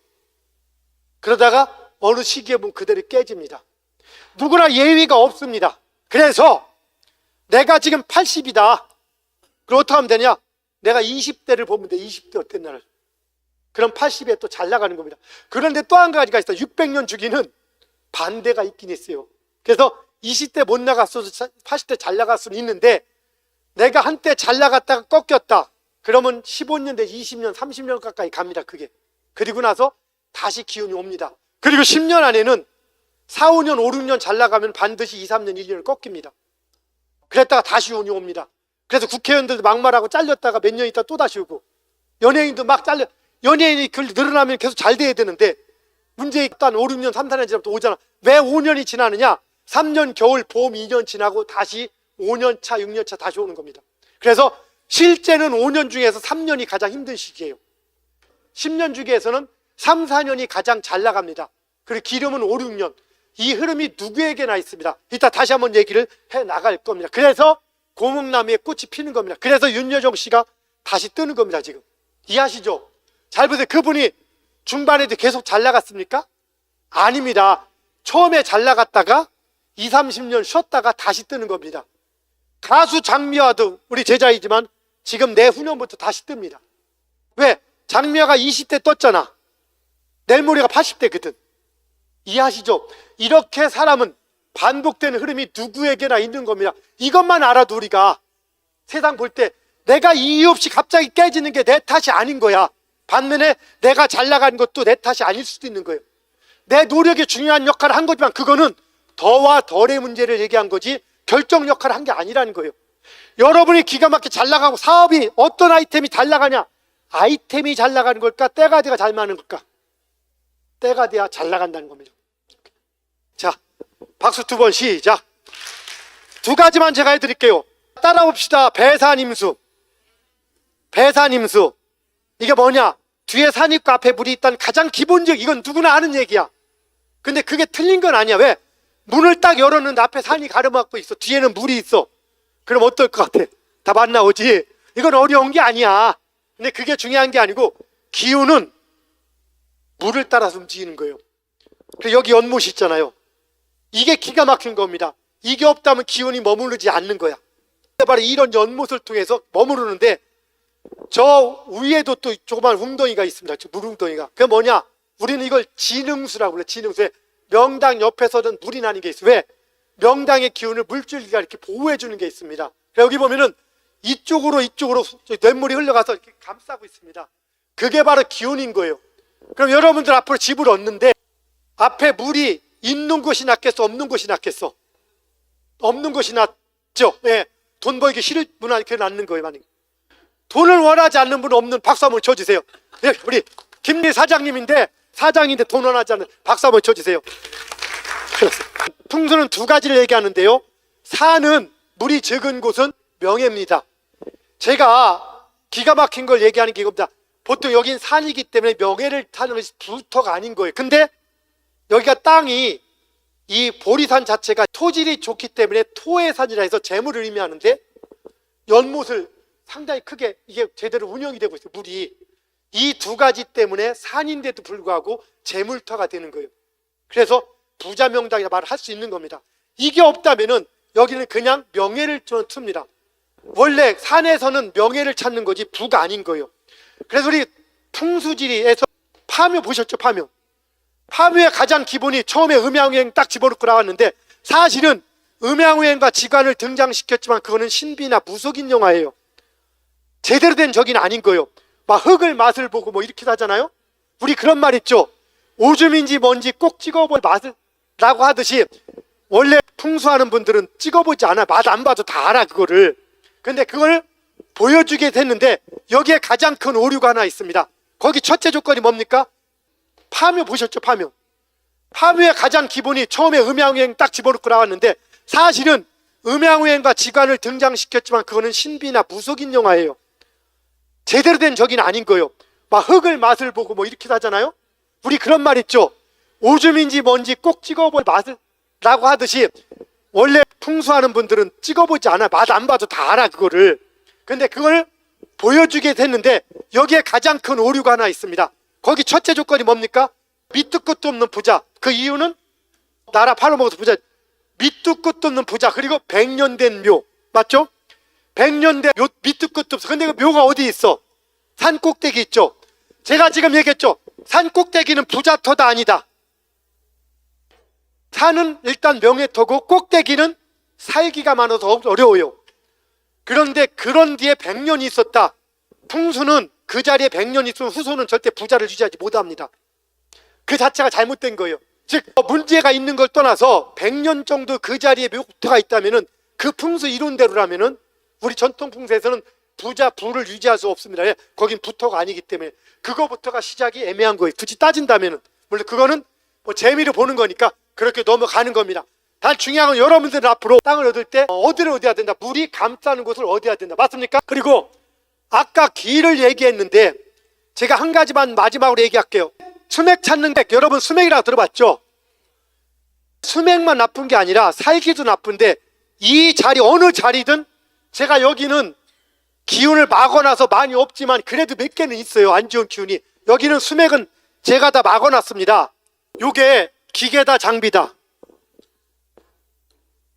그러다가 어느 시기에 보면 그대로 깨집니다. 누구나 예외가 없습니다. 그래서 내가 지금 80이다. 그럼 어떻게 하면 되냐? 내가 20대를 보면 돼. 20대 어땠 나를. 그럼 80에 또 잘 나가는 겁니다. 그런데 또 한 가지가 있어요. 600년 주기는 반대가 있긴 있어요. 그래서 20대 못 나갔어도 80대 잘 나갈 수는 있는데 내가 한때 잘 나갔다가 꺾였다. 그러면 15년 대 20년, 30년 가까이 갑니다. 그게. 그리고 나서 다시 기운이 옵니다. 그리고 10년 안에는 4, 5년, 5, 6년 잘 나가면 반드시 2, 3년, 1년을 꺾입니다. 그랬다가 다시 운이 옵니다. 그래서 국회의원들도 막말하고 잘렸다가 몇 년 있다 또 다시 오고 연예인도 막 잘려. 연예인이 늘어나면 계속 잘 돼야 되는데 문제 일단 5, 6년, 3, 4년 지나면 또 오잖아. 왜 5년이 지나느냐? 3년 겨울, 봄 2년 지나고 다시 5년 차, 6년 차 다시 오는 겁니다. 그래서 실제는 5년 중에서 3년이 가장 힘든 시기예요. 10년 중에서는 3, 4년이 가장 잘 나갑니다. 그리고 기름은 5, 6년. 이 흐름이 누구에게나 있습니다. 이따 다시 한번 얘기를 해 나갈 겁니다. 그래서 고목나무에 꽃이 피는 겁니다. 그래서 윤여정 씨가 다시 뜨는 겁니다. 지금 이해하시죠? 잘 보세요. 그분이 중반에도 계속 잘 나갔습니까? 아닙니다. 처음에 잘 나갔다가 2, 30년 쉬었다가 다시 뜨는 겁니다. 가수 장미화도 우리 제자이지만 지금 내후년부터 다시 뜹니다. 왜? 장미화가 20대 떴잖아. 내일 모레가 80대거든. 이해하시죠? 이렇게 사람은 반복되는 흐름이 누구에게나 있는 겁니다. 이것만 알아도 우리가 세상 볼 때 내가 이유 없이 갑자기 깨지는 게 내 탓이 아닌 거야. 반면에 내가 잘 나가는 것도 내 탓이 아닐 수도 있는 거예요. 내 노력이 중요한 역할을 한 거지만 그거는 더와 덜의 문제를 얘기한 거지 결정 역할을 한 게 아니라는 거예요. 여러분이 기가 막히게 잘 나가고 사업이 어떤 아이템이 잘 나가냐? 아이템이 잘 나가는 걸까? 때가 돼야 잘 맞는 걸까? 때가 돼야 잘 나간다는 겁니다. 자, 박수 2번 시작. 2가지만 제가 해드릴게요. 따라봅시다. 배산임수. 배산임수. 이게 뭐냐? 뒤에 산이 있고 앞에 물이 있다는 가장 기본적, 이건 누구나 아는 얘기야. 근데 그게 틀린 건 아니야. 왜? 문을 딱 열었는데 앞에 산이 가로막고 있어. 뒤에는 물이 있어. 그럼 어떨 것 같아? 답 안 나오지? 이건 어려운 게 아니야. 근데 그게 중요한 게 아니고 기운은 물을 따라서 움직이는 거예요. 그리고 여기 연못이 있잖아요. 이게 기가 막힌 겁니다. 이게 없다면 기운이 머무르지 않는 거야. 바로 이런 연못을 통해서 머무르는데 저 위에도 또 조그만 웅덩이가 있습니다. 물웅덩이가. 그게 뭐냐? 우리는 이걸 진흥수라고 그래. 진흥수. 명당 옆에서는 물이 나는 게 있어요. 왜? 명당의 기운을 물줄기가 이렇게 보호해 주는 게 있습니다. 여기 보면은 이쪽으로 냇물이 흘러가서 이렇게 감싸고 있습니다. 그게 바로 기운인 거예요. 그럼 여러분들 앞으로 집을 얻는데 앞에 물이 있는 곳이 낫겠어? 없는 곳이 낫겠어? 없는 곳이 낫죠. 예. 돈 벌기 싫을 분한테 낫는 거예요. 만약에 돈을 원하지 않는 분은 없는 박수 한번 쳐주세요. 예, 우리 김리 사장님인데 돈 원하지 않는 박수 한번 쳐주세요. 풍수는 2가지를 얘기하는데요. 산은 물이 적은 곳은 명예입니다. 제가 기가 막힌 걸 얘기하는 게 이겁니다. 보통 여긴 산이기 때문에 명예를 타는 것이 부터가 아닌 거예요. 근데 여기가 땅이 이 보리산 자체가 토질이 좋기 때문에 토의 산이라 해서 재물을 의미하는데 연못을 상당히 크게 이게 제대로 운영이 되고 있어요. 물이 이 2가지 때문에 산인데도 불구하고 재물터가 되는 거예요. 그래서 부자명당이라 말을 할 수 있는 겁니다. 이게 없다면은 여기는 그냥 명예를 틉니다. 원래 산에서는 명예를 찾는 거지 부가 아닌 거예요. 그래서 우리 풍수지리에서 파묘 보셨죠? 파묘의 가장 기본이 처음에 음양우행 딱 집어넣고 나왔는데 사실은 음양우행과 지관을 등장시켰지만 그거는 신비나 무속인 영화예요. 제대로 된 적인 아닌 거예요. 막 흙을 맛을 보고 뭐 이렇게 하잖아요. 우리 그런 말 있죠. 오줌인지 뭔지 꼭 찍어볼 맛을 라고 하듯이 원래 풍수하는 분들은 찍어보지 않아. 맛 안 봐도 다 알아 그거를. 근데 그걸 보여주게 됐는데 여기에 가장 큰 오류가 하나 있습니다. 거기 첫째 조건이 뭡니까? 파묘 보셨죠? 파묘의 가장 기본이 처음에 음양우행 딱 집어넣고 나왔는데, 사실은 음양우행과 지관을 등장시켰지만 그거는 신비나 무속인 영화예요. 제대로 된 적인 아닌 거예요. 막 흙을 맛을 보고 뭐 이렇게 하잖아요. 우리 그런 말 있죠. 오줌인지 뭔지 꼭 찍어볼 맛을 라고 하듯이, 원래 풍수하는 분들은 찍어보지 않아. 맛 안 봐도 다 알아 그거를. 근데 그걸 보여주게 됐는데, 여기에 가장 큰 오류가 하나 있습니다. 거기 첫째 조건이 뭡니까? 밑도 끝도 없는 부자. 그 이유는 나라 팔아먹어서 부자. 밑도 끝도 없는 부자, 그리고 100년 된 묘. 맞죠? 100년 된 묘, 밑도 끝도 없어. 근데 그 묘가 어디 있어? 산 꼭대기 있죠? 제가 지금 얘기했죠? 산 꼭대기는 부자터다 아니다. 산은 일단 명예터고 꼭대기는 살기가 많아서 어려워요. 그런데 그런 뒤에 100년이 있었다. 풍수는 그 자리에 100년 있으면 후손은 절대 부자를 유지하지 못합니다. 그 자체가 잘못된 거예요. 즉 문제가 있는 걸 떠나서 100년 정도 그 자리에 묘토가 있다면은, 그 풍수 이론대로라면은 우리 전통 풍수에서는 부자 부를 유지할 수 없습니다. 예, 거긴 부터가 아니기 때문에 그거부터가 시작이 애매한 거예요. 굳이 따진다면은. 물론 그거는 뭐 재미로 보는 거니까 그렇게 넘어가는 겁니다. 단 중요한 건 여러분들은 앞으로 땅을 얻을 때 어디를 얻어야 된다. 물이 감싸는 곳을 얻어야 된다. 맞습니까? 그리고 아까 길을 얘기했는데 제가 한 가지만 마지막으로 얘기할게요. 수맥 찾는 백, 여러분 수맥이라고 들어봤죠? 수맥만 나쁜 게 아니라 살기도 나쁜데, 이 자리 어느 자리든, 제가 여기는 기운을 막아놔서 많이 없지만 그래도 몇 개는 있어요. 안 좋은 기운이. 여기는 수맥은 제가 다 막아놨습니다. 요게 기계다 장비다.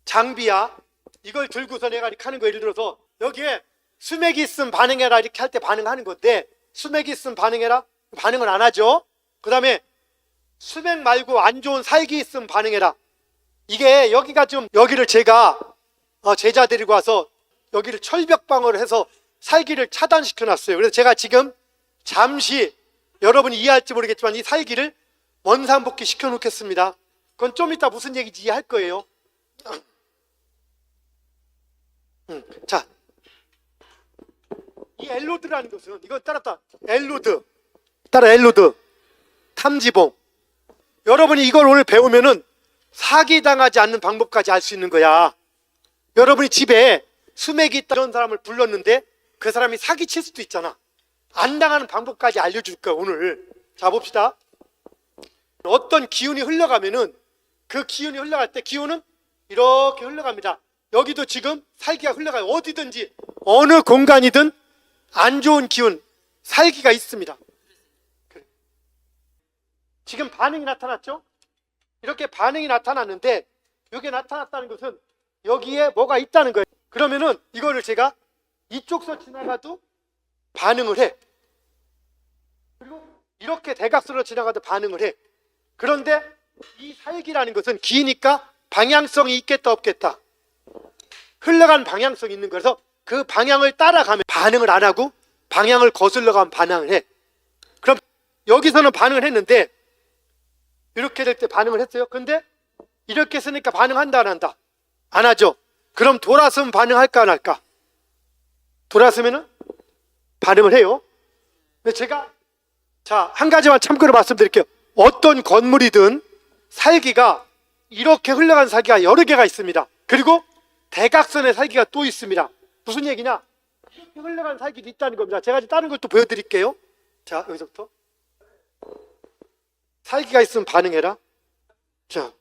장비야. 이걸 들고서 내가 이렇게 하는 거, 예를 들어서 여기에 수맥이 있으면 반응해라 이렇게 할 때 반응하는 건데, 수맥이 있으면 반응해라? 반응을 안 하죠. 그 다음에 수맥 말고 안 좋은 살기 있으면 반응해라. 이게 여기가 좀, 여기를 제가 제자 데리고 와서 여기를 철벽방어를 해서 살기를 차단시켜 놨어요. 그래서 제가 지금 잠시, 여러분이 이해할지 모르겠지만 이 살기를 원상복귀 시켜 놓겠습니다. 그건 좀 이따 무슨 얘기인지 이해할 거예요. 자, 이 엘로드라는 것은, 이건 따라 엘로드, 엘로드 탐지봉. 여러분이 이걸 오늘 배우면은 사기당하지 않는 방법까지 알 수 있는 거야. 여러분이 집에 수맥이 있다 이런 사람을 불렀는데 그 사람이 사기칠 수도 있잖아. 안 당하는 방법까지 알려줄 거야 오늘. 자 봅시다. 어떤 기운이 흘러가면은, 그 기운이 흘러갈 때 기운은 이렇게 흘러갑니다. 여기도 지금 살기가 흘러가요. 어디든지 어느 공간이든 안 좋은 기운, 살기가 있습니다. 지금 반응이 나타났죠? 이렇게 반응이 나타났는데, 이게 나타났다는 것은 여기에 뭐가 있다는 거예요. 그러면은 이거를 제가 이쪽서 지나가도 반응을 해. 그리고 이렇게 대각선으로 지나가도 반응을 해. 그런데 이 살기라는 것은 기니까 방향성이 있겠다 없겠다. 흘러간 방향성이 있는 거라서 그 방향을 따라가면 반응을 안 하고, 방향을 거슬러 가면 반응을 해. 그럼 여기서는 반응을 했는데 이렇게 될 때 반응을 했어요. 근데 이렇게 쓰니까 반응한다 안 한다? 안 하죠. 그럼 돌아서면 반응할까 안 할까? 돌아서면은 반응을 해요. 근데 제가 한 가지만 참고로 말씀드릴게요. 어떤 건물이든 살기가 이렇게 흘러간 살기가 여러 개가 있습니다. 그리고 대각선의 살기가 또 있습니다. 무슨 얘기냐? 이렇게 흘러간 살기도 있다는 겁니다. 제가 이제 다른 걸 또 보여드릴게요. 자, 여기서부터. 살기가 있으면 반응해라. 자,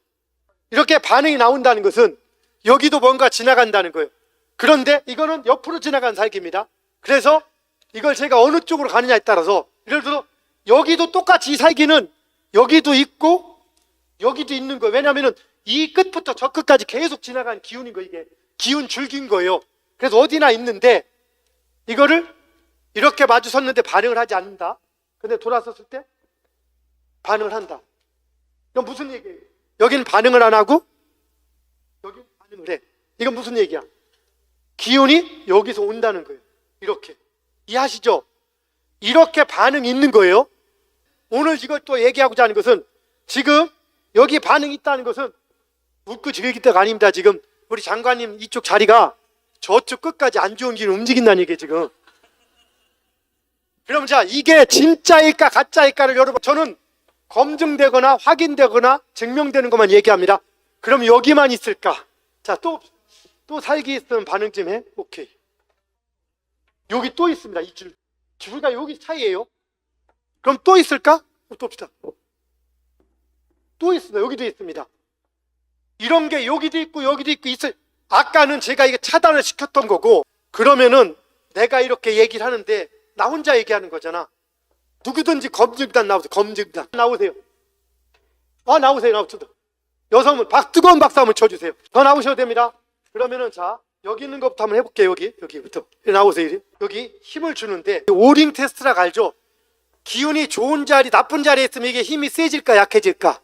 이렇게 반응이 나온다는 것은 여기도 뭔가 지나간다는 거예요. 그런데 이거는 옆으로 지나간 살기입니다. 그래서 이걸 제가 어느 쪽으로 가느냐에 따라서, 예를 들어 여기도 똑같이 이 살기는 여기도 있고 여기도 있는 거예요. 왜냐하면 이 끝부터 저 끝까지 계속 지나간 기운인 거예요. 이게 기운 줄기인 거예요. 그래서 어디나 있는데 이거를 이렇게 마주 섰는데 반응을 하지 않는다. 근데 돌아섰을 때 반응을 한다. 이건 무슨 얘기예요? 여기는 반응을 안 하고 여기는 반응을 해. 이건 무슨 얘기야? 기운이 여기서 온다는 거예요. 이렇게. 이해하시죠? 이렇게 반응이 있는 거예요. 오늘 이걸 또 얘기하고자 하는 것은, 지금 여기 반응이 있다는 것은 웃고 즐길 때가 아닙니다. 지금 우리 장관님 이쪽 자리가 저쪽 끝까지 안 좋은 기운 움직인다는 얘기예요 지금. 그럼 자, 이게 진짜일까 가짜일까를 여러분, 저는 검증되거나 확인되거나 증명되는 것만 얘기합니다. 그럼 여기만 있을까? 자, 또 살기 있으면 반응 좀 해. 오케이. 여기 또 있습니다. 이 줄과 여기 차이예요. 그럼 또 있을까? 또 봅시다. 또 있습니다. 여기도 있습니다. 이런 게 여기도 있고 여기도 있고 있어요. 아까는 제가 이게 차단을 시켰던 거고, 그러면은 내가 이렇게 얘기를 하는데 나 혼자 얘기하는 거잖아. 누구든지 검증단 나오세요. 검증단 나오세요. 나오세요. 여성분 뜨거운 박수 한번 쳐주세요. 더 나오셔도 됩니다. 그러면은 자, 여기 있는 것부터 한번 해볼게요. 여기부터 나오세요. 여기 힘을 주는데 오링 테스트라고 알죠? 기운이 좋은 자리, 나쁜 자리에 있으면 이게 힘이 세질까 약해질까?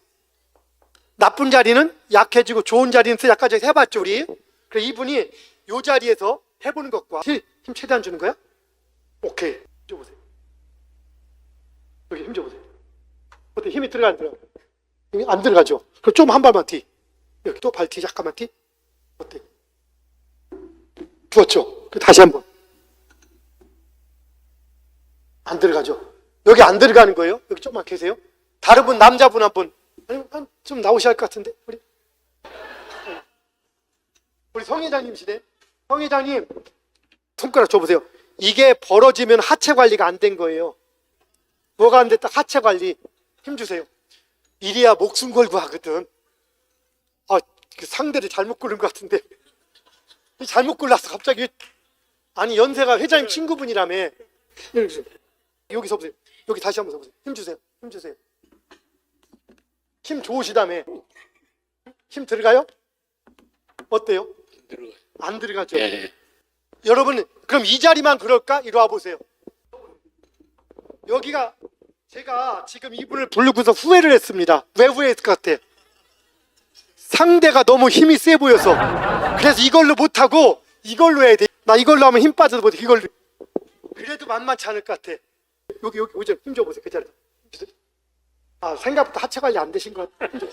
나쁜 자리는 약해지고 좋은 자리는 약해져서 해봤죠 우리. 그래서 이분이 이 자리에서 해보는 것과 힘 최대한 주는 거야? 오케이. 줘보세요. 여기 힘 줘보세요. 어때? 힘이 들어가 안 들어가? 힘이 안 들어가죠? 그럼 좀 한 발만 뒤. 여기 또 발 뒤 잠깐만 뒤. 어때? 부었죠? 다시 한번. 안 들어가죠? 여기 안 들어가는 거예요? 여기 조금만 계세요. 다른 분, 남자분 한 분. 좀 나오셔야 할 것 같은데? 우리 성 회장님이시네. 성 회장님, 손가락 줘보세요. 이게 벌어지면 하체 관리가 안 된 거예요. 뭐가 안 됐다? 하체 관리. 힘 주세요. 이래야 목숨 걸고 하거든. 그 상대를 잘못 고른 것 같은데. 잘못 골랐어, 갑자기. 아니, 연세가 회장님 친구분이라며. 여기서 보세요. 여기 다시 한번 서보세요. 힘 주세요. 힘 주세요. 힘 좋으시다며. 힘 들어가요? 어때요? 안 들어가죠? 예. 여러분, 그럼 이 자리만 그럴까? 이리 와 보세요. 여기가 제가 지금 이분을 부르고서 후회를 했습니다. 왜 후회했을 것 같아? 상대가 너무 힘이 세 보여서. 그래서 이걸로 못하고 이걸로 해야 돼. 나 이걸로 하면 힘 빠져도 못해. 이걸로. 그래도 만만치 않을 것 같아. 여기 오죠. 힘 줘보세요. 그 자리에. 생각보다 하체 관리 안 되신 것 같아. 왜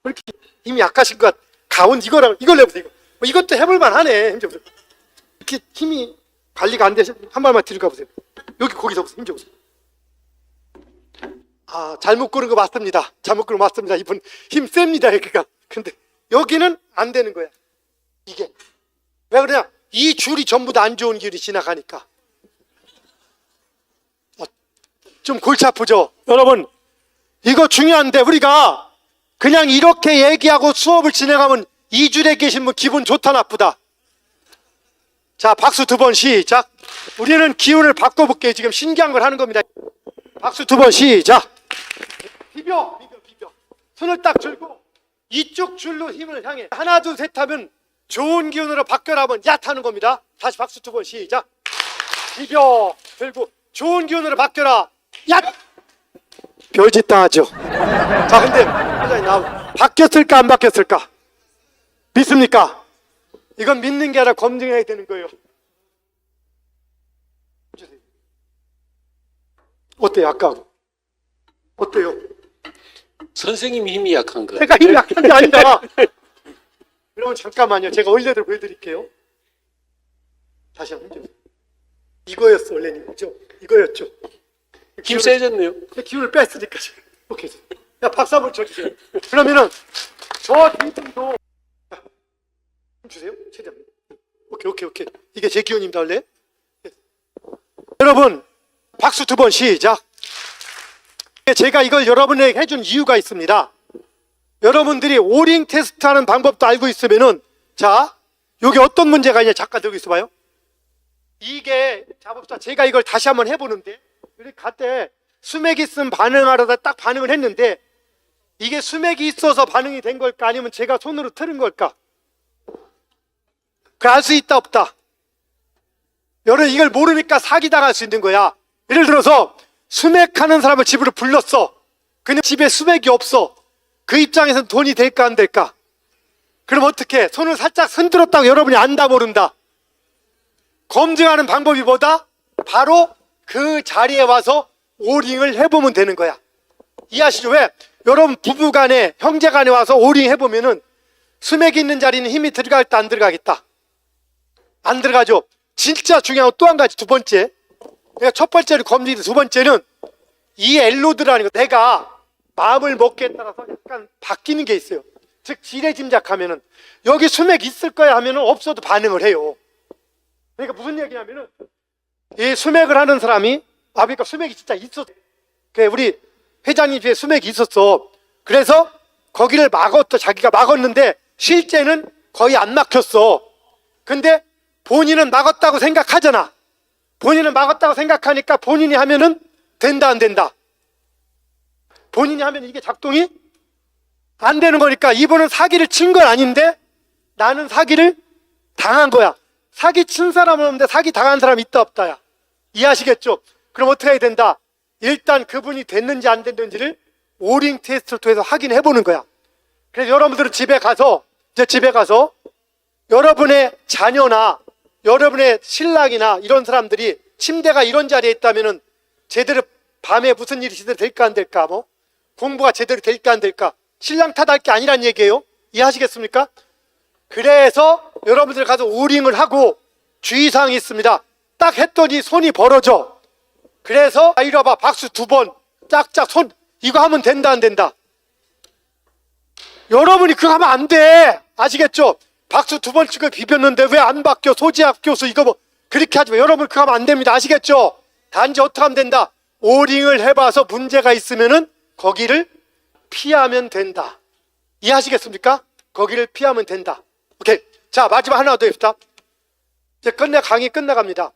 이렇게 힘이 약하신 것 같아. 가운 이걸로 해보세요. 이것도 해볼만 하네. 힘 줘보세요. 이렇게 힘이 관리가 안 되신, 한 발만 뒤로 가보세요. 거기서 보세요. 힘 줘보세요. 잘못 고른 거 맞습니다. 잘못 고른 거 맞습니다. 이분 힘 셉니다. 여기가. 근데 여기는 안 되는 거야. 이게. 왜 그러냐? 이 줄이 전부 다 안 좋은 길이 지나가니까. 좀 골치 아프죠? 여러분, 이거 중요한데 우리가 그냥 이렇게 얘기하고 수업을 진행하면 이 줄에 계신 분 기분 좋다 나쁘다? 자, 박수 두 번 시작. 우리는 기운을 바꿔볼게요. 지금 신기한 걸 하는 겁니다. 박수 두 번 시작. 비벼. 손을 딱 들고 이쪽 줄로 힘을 향해 하나 둘 셋 하면 좋은 기운으로 바뀌어라면 야 타는 겁니다. 다시 박수 두 번 시작. 비벼 들고 좋은 기운으로 바뀌어라. 야! 별짓 다 하죠. 자, 근데 회장님 바뀌었을까 안 바뀌었을까? 믿습니까? 이건 믿는 게 아니라 검증해야 되는 거예요. 어때요? 아까하고 어때요? 선생님이 힘이 약한 거. 제가 힘이 약한 게 아니잖아. 그러면 잠깐만요. 제가 원래대로 보여드릴게요. 다시 한번 해주세요. 이거였어 원래는. 그죠? 이거였죠. 힘 세졌네요. 기운을 뺐으니까. 오케이. 야, 박수 한번 쳐주세요. 그러면은 저 뒤도 힘 주세요. 최대한. 오케이. 이게 제 기운입니다 원래. 여러분 박수 두 번 시작. 제가 이걸 여러분에게 해준 이유가 있습니다. 여러분들이 오링 테스트하는 방법도 알고 있으면은 자, 여기 어떤 문제가 있냐 잠깐 여기 있어봐요. 이게 자봅시다. 제가 이걸 다시 한번 해보는데 이렇게 갈때 수맥이 있으면 반응하려다 딱 반응을 했는데 이게 수맥이 있어서 반응이 된 걸까 아니면 제가 손으로 틀은 걸까? 그 알 수 있다 없다. 여러분 이걸 모르니까 사기당할 수 있는 거야. 예를 들어서 수맥하는 사람을 집으로 불렀어. 근데 집에 수맥이 없어. 그 입장에서는 돈이 될까 안 될까? 그럼 어떻게? 손을 살짝 흔들었다고 여러분이 안다 모른다. 검증하는 방법이 뭐다? 바로 그 자리에 와서 오링을 해보면 되는 거야. 이해하시죠? 왜? 여러분 부부간에 형제간에 와서 오링 해보면은 수맥이 있는 자리는 힘이 들어갈까 안 들어가겠다? 안 들어가죠. 진짜 중요한 거 또 한 가지 두 번째. 그러니까 첫 번째로 검증이 두 번째는 이 엘로드라는 거 내가 마음을 먹기에 따라서 약간 바뀌는 게 있어요. 즉 지레짐작하면은 여기 수맥 있을 거야 하면은 없어도 반응을 해요. 그러니까 무슨 얘기냐면은 이 수맥을 하는 사람이 그러니까 수맥이 진짜 있었어. 우리 회장님 집에 수맥이 있었어. 그래서 거기를 막았어. 자기가 막았는데 실제는 거의 안 막혔어. 근데 본인은 막았다고 생각하잖아. 본인은 막았다고 생각하니까 본인이 하면은 된다 안 된다. 본인이 하면 이게 작동이 안 되는 거니까 이분은 사기를 친 건 아닌데 나는 사기를 당한 거야. 사기 친 사람은 없는데 사기 당한 사람이 있다 없다야. 이해하시겠죠? 그럼 어떻게 해야 된다? 일단 그분이 됐는지 안 됐는지를 오링 테스트를 통해서 확인해 보는 거야. 그래서 여러분들은 집에 가서 여러분의 자녀나 여러분의 신랑이나 이런 사람들이 침대가 이런 자리에 있다면은 제대로 밤에 무슨 일이 제대로 될까 안 될까, 뭐 공부가 제대로 될까 안 될까, 신랑 탓할 게 아니란 얘기예요. 이해하시겠습니까? 그래서 여러분들 가서 오링을 하고 주의사항이 있습니다. 딱 했더니 손이 벌어져. 그래서 이리 와봐, 박수 2번 짝짝 손, 이거 하면 된다 안 된다? 여러분이 그거 하면 안 돼. 아시겠죠? 박수 2번 치고 비볐는데 왜 안 바뀌어? 소지학 교수 이거 뭐 그렇게 하지 마. 여러분 그거 하면 안 됩니다. 아시겠죠? 단지 어떻게 하면 된다? 오링을 해봐서 문제가 있으면은 거기를 피하면 된다. 이해하시겠습니까? 거기를 피하면 된다. 오케이. 자, 마지막 하나 더 합시다. 이제 강의 끝나갑니다.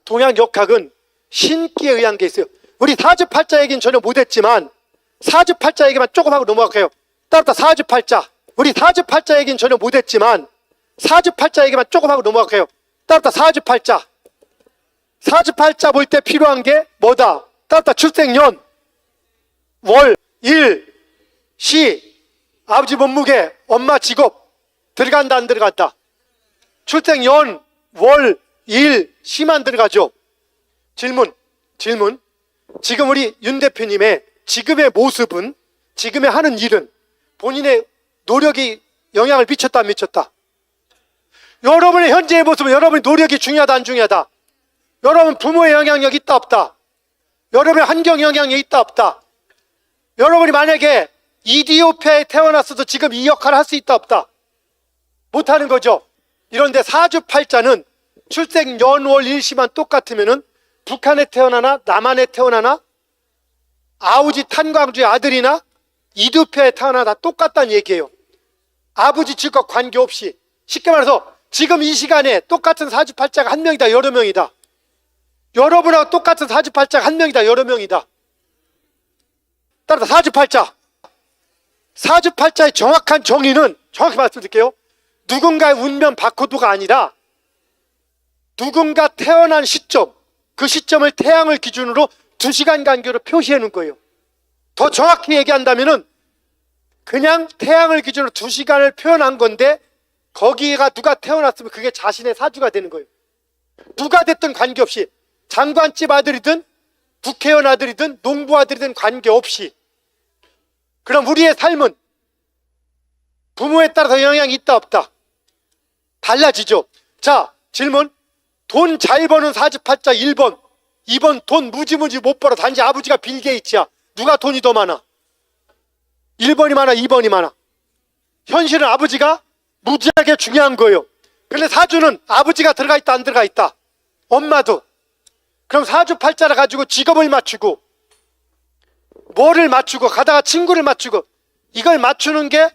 동양역학은 신기에 의한 게 있어요. 우리 사주팔자 얘기는 전혀 못했지만 사주팔자 얘기만 조금 하고 넘어갈게요. 따라다 사주팔자. 우리 사주팔자 얘기는 전혀 못했지만 사주팔자 얘기만 조금 하고 넘어갈게요. 따라다 사주팔자. 사주팔자 볼 때 필요한 게 뭐다? 따라다 출생년, 월, 일, 시, 아버지 몸무게, 엄마 직업 들어간다 안 들어간다? 출생년, 월, 일, 시만 들어가죠. 질문. 지금 우리 윤 대표님의 지금의 모습은, 지금의 하는 일은 본인의 노력이 영향을 미쳤다 안 미쳤다? 여러분의 현재의 모습은 여러분의 노력이 중요하다 안 중요하다? 여러분 부모의 영향력이 있다 없다? 여러분의 환경 영향력이 있다 없다? 여러분이 만약에 이디오피아에 태어났어도 지금 이 역할을 할 수 있다 없다? 못하는 거죠. 이런데 사주팔자는 출생 연월 일시만 똑같으면은 북한에 태어나나 남한에 태어나나 아우지 탄광주의 아들이나 이디오피아에 태어나나 다 똑같다는 얘기예요. 아버지 직업 관계없이. 쉽게 말해서 지금 이 시간에 똑같은 사주팔자가 한 명이다 여러 명이다? 여러분하고 똑같은 사주팔자가 한 명이다 여러 명이다? 따라서 사주팔자의 정확한 정의는, 정확히 말씀드릴게요, 누군가의 운명 바코드가 아니라 누군가 태어난 시점, 그 시점을 태양을 기준으로 2시간 간격으로 표시해 놓은 거예요. 더 정확히 얘기한다면은 그냥 태양을 기준으로 2시간을 표현한 건데 거기가 누가 태어났으면 그게 자신의 사주가 되는 거예요. 누가 됐든 관계없이, 장관집 아들이든 국회의원 아들이든 농부 아들이든 관계없이. 그럼 우리의 삶은 부모에 따라서 영향이 있다 없다? 달라지죠. 자, 질문. 돈 잘 버는 사주팔자 1번, 2번 돈 무지무지 못 벌어. 단지 아버지가 빌 게이츠야. 누가 돈이 더 많아? 1번이 많아 2번이 많아? 현실은 아버지가 무지하게 중요한 거예요. 근데 사주는 아버지가 들어가 있다 안 들어가 있다? 엄마도. 그럼 사주팔자를 가지고 직업을 맞추고 뭐를 맞추고 가다가 친구를 맞추고 이걸 맞추는 게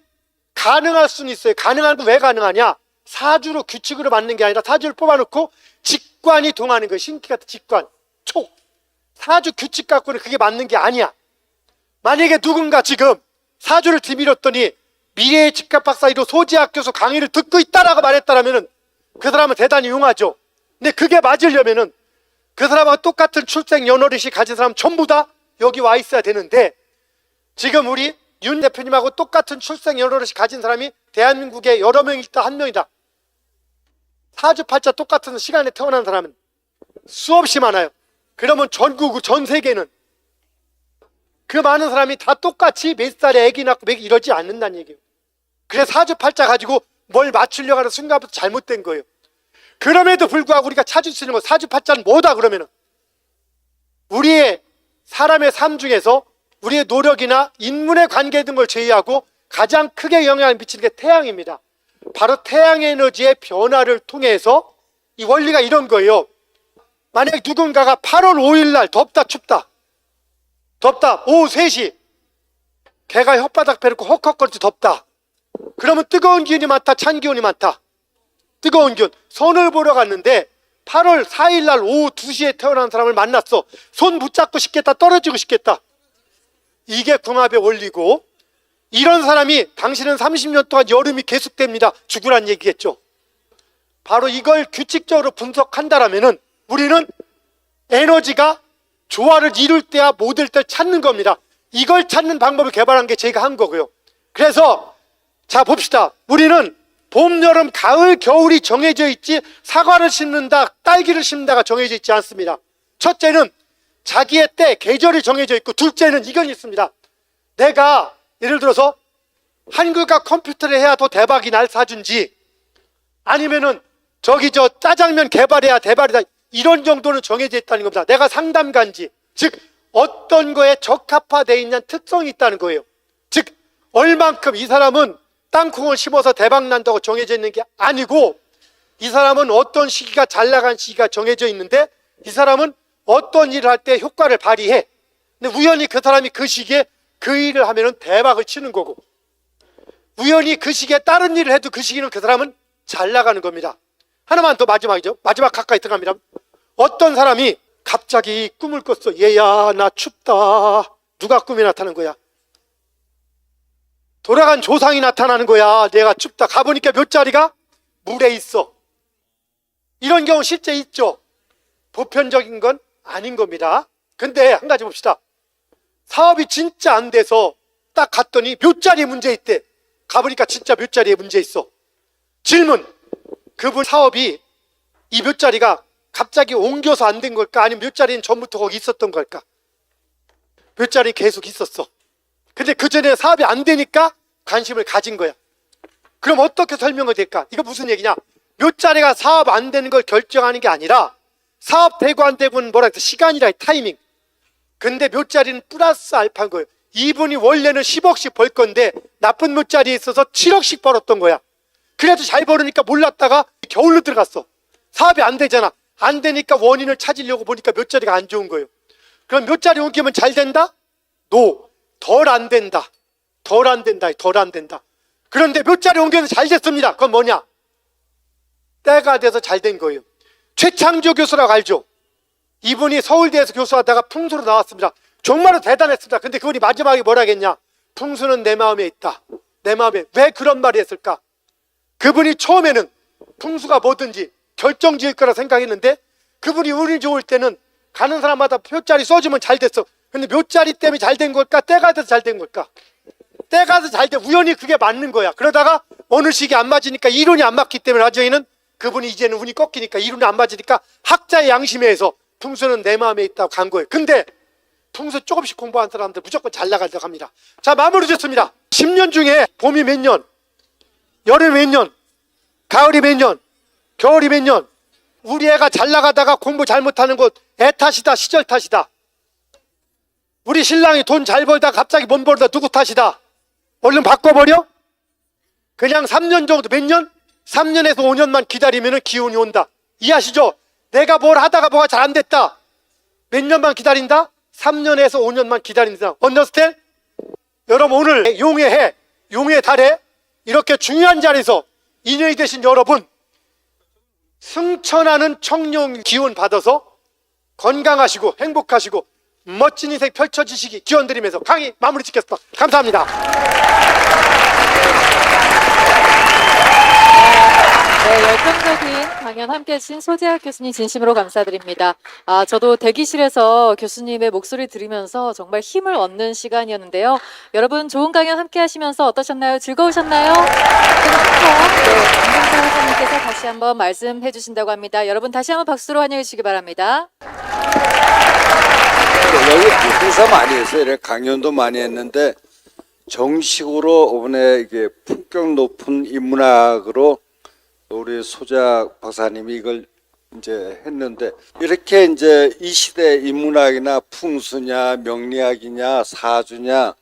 가능할 수는 있어요. 가능한 건 왜 가능하냐? 사주로 규칙으로 맞는 게 아니라 사주를 뽑아놓고 직관이 동하는 거예요. 신기 같은 직관, 촉. 사주 규칙 갖고는 그게 맞는 게 아니야. 만약에 누군가 지금 사주를 뒤밀었더니 미래의 직업박사 1호 소지학 교수 강의를 듣고 있다라고 말했다라면은 그 사람은 대단히 융하죠. 근데 그게 맞으려면은 그 사람하고 똑같은 출생 연월일시 가진 사람 전부 다 여기 와 있어야 되는데, 지금 우리 윤 대표님하고 똑같은 출생 연월일시 가진 사람이 대한민국에 여러 명 있다 한 명이다. 사주팔자 똑같은 시간에 태어난 사람은 수없이 많아요. 그러면 전국, 전 세계는 그 많은 사람이 다 똑같이 몇 살에 아기 낳고 이러지 않는다는 얘기예요. 그래서 사주팔자 가지고 뭘 맞추려고 하는 순간부터 잘못된 거예요. 그럼에도 불구하고 우리가 찾을 수 있는 건 사주팔자는 뭐다 그러면은 우리의 사람의 삶 중에서 우리의 노력이나 인문의 관계 등을 제외하고 가장 크게 영향을 미치는 게 태양입니다. 바로 태양 에너지의 변화를 통해서 이 원리가 이런 거예요. 만약 누군가가 8월 5일 날 덥다 춥다 오후 3시 개가 혓바닥 펴놓고 헉헉거리지 덥다. 그러면 뜨거운 기운이 많다, 찬 기운이 많다. 뜨거운 기운. 선을 보러 갔는데 8월 4일 날 오후 2시에 태어난 사람을 만났어. 손 붙잡고 싶겠다, 떨어지고 싶겠다. 이게 궁합의 원리고, 이런 사람이 당신은 30년 동안 여름이 계속됩니다. 죽으란 얘기겠죠. 바로 이걸 규칙적으로 분석한다라면은 우리는 에너지가 조화를 이룰 때와 못 이룰 때를 찾는 겁니다. 이걸 찾는 방법을 개발한 게 제가 한 거고요. 그래서 자 봅시다. 우리는 봄, 여름, 가을, 겨울이 정해져 있지 사과를 심는다, 딸기를 심는다가 정해져 있지 않습니다. 첫째는 자기의 때, 계절이 정해져 있고, 둘째는 이건 있습니다. 내가 예를 들어서 한글과 컴퓨터를 해야 더 대박이 날 사준지, 아니면은 저기 저 짜장면 개발해야 대박이다, 이런 정도는 정해져 있다는 겁니다. 내가 상담가인지, 즉 어떤 거에 적합화되어 있는 특성이 있다는 거예요. 즉 얼만큼 이 사람은 땅콩을 심어서 대박 난다고 정해져 있는 게 아니고, 이 사람은 어떤 시기가 잘 나간 시기가 정해져 있는데 이 사람은 어떤 일을 할 때 효과를 발휘해. 근데 우연히 그 사람이 그 시기에 그 일을 하면은 대박을 치는 거고, 우연히 그 시기에 다른 일을 해도 그 시기는 그 사람은 잘 나가는 겁니다. 하나만 더, 마지막이죠. 마지막 가까이 들어갑니다. 어떤 사람이 갑자기 꿈을 꿨어. 얘야 나 춥다. 누가 꿈에 나타난 거야? 돌아간 조상이 나타나는 거야. 내가 춥다. 가보니까 묘자리가 물에 있어. 이런 경우 실제 있죠. 보편적인 건 아닌 겁니다. 근데 한 가지 봅시다. 사업이 진짜 안 돼서 딱 갔더니 묘자리에 문제 있대. 가보니까 진짜 묘자리에 문제 있어. 질문. 그분 사업이 이 묘자리가 갑자기 옮겨서 안 된 걸까? 아니면 묘자리는 전부터 거기 있었던 걸까? 묘자리 계속 있었어. 근데 그 전에 사업이 안 되니까 관심을 가진 거야. 그럼 어떻게 설명이 될까? 이거 무슨 얘기냐? 묘자리가 사업 안 되는 걸 결정하는 게 아니라 사업 되고 안 되고는 뭐라 해서 시간이라 타이밍. 근데 묘자리는 플러스 알파인 거예요. 이분이 원래는 10억씩 벌 건데 나쁜 묘자리에 있어서 7억씩 벌었던 거야. 그래도 잘 벌으니까 몰랐다가 겨울로 들어갔어. 사업이 안 되잖아. 안 되니까 원인을 찾으려고 보니까 묘자리가 안 좋은 거예요. 그럼 묘자리 옮기면 잘 된다? 노. 덜 안 된다. 덜 안 된다. 덜 안 된다. 그런데 묘자리 옮겨서 잘 됐습니다. 그건 뭐냐? 때가 돼서 잘 된 거예요. 최창조 교수라고 알죠? 이분이 서울대에서 교수하다가 풍수로 나왔습니다. 정말로 대단했습니다. 근데 그분이 마지막에 뭐라 했냐? 풍수는 내 마음에 있다. 내 마음에. 왜 그런 말을 했을까? 그분이 처음에는 풍수가 뭐든지 결정지을 거라 생각했는데, 그분이 운이 좋을 때는 가는 사람마다 묘자리 써주면 잘 됐어. 근데 묘자리 때문에 잘 된 걸까? 때가 돼서 잘 된 걸까? 때가 돼서 잘 돼. 우연히 그게 맞는 거야. 그러다가 어느 시기 안 맞으니까, 이론이 안 맞기 때문에 나중에는 그분이 이제는 운이 꺾이니까, 이론이 안 맞으니까 학자의 양심에 의해서 풍수는 내 마음에 있다고 간 거예요. 근데 풍수 조금씩 공부한 사람들 무조건 잘 나가려고 합니다. 자, 마무리 짓습니다. 10년 중에 봄이 몇 년, 여름이 몇 년, 가을이 몇 년, 겨울이 몇 년. 우리 애가 잘 나가다가 공부 잘못하는 것 애 탓이다, 시절 탓이다. 우리 신랑이 돈 잘 벌다 갑자기 못 벌다 누구 탓이다. 얼른 바꿔버려? 그냥 3년 정도, 몇 년? 3년에서 5년만 기다리면 기운이 온다. 이해하시죠? 내가 뭘 하다가 뭐가 잘 안 됐다. 몇 년만 기다린다? 3년에서 5년만 기다린다. 언더스탠? 여러분, 오늘 용의 해, 용의 달에 이렇게 중요한 자리에서 인연이 되신 여러분, 승천하는 청룡 기운 받아서 건강하시고 행복하시고 멋진 인생 펼쳐지시기 기원드리면서 강의 마무리 짓겠습니다. 감사합니다. 네, 열정적인 강연 함께 해주신 소재학 교수님 진심으로 감사드립니다. 저도 대기실에서 교수님의 목소리 들으면서 정말 힘을 얻는 시간이었는데요. 여러분 좋은 강연 함께 하시면서 어떠셨나요? 즐거우셨나요? 김상철 회장님께서 다시 한번 말씀해 주신다고 합니다. 여러분 다시 한번 박수로 환영해 주시기 바랍니다. 여기 행사 많이 했어요. 이렇게 강연도 많이 했는데 정식으로 이번에 이게 품격 높은 인문학으로 우리 소작 박사님이 이걸 이제 했는데 이렇게 이제 이 시대 인문학이나 풍수냐 명리학이냐 사주냐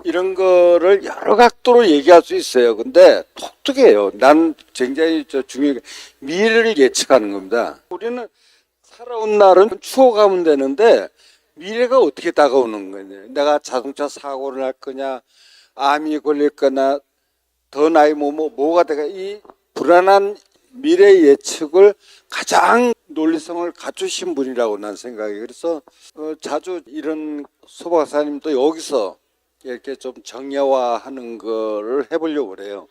이런 거를 여러 각도로 얘기할 수 있어요. 근데 독특해요. 난 굉장히 중요한 게 미래를 예측하는 겁니다. 우리는 살아온 날은 추억하면 되는데 미래가 어떻게 다가오는 거냐. 내가 자동차 사고를 할 거냐, 암이 걸릴 거나, 더 나이 뭐가 될까. 이 불안한 미래 예측을 가장 논리성을 갖추신 분이라고 난 생각해요. 그래서 자주 이런 소 박사님도 여기서 이렇게 좀 정예화하는 거를 해보려고 그래요.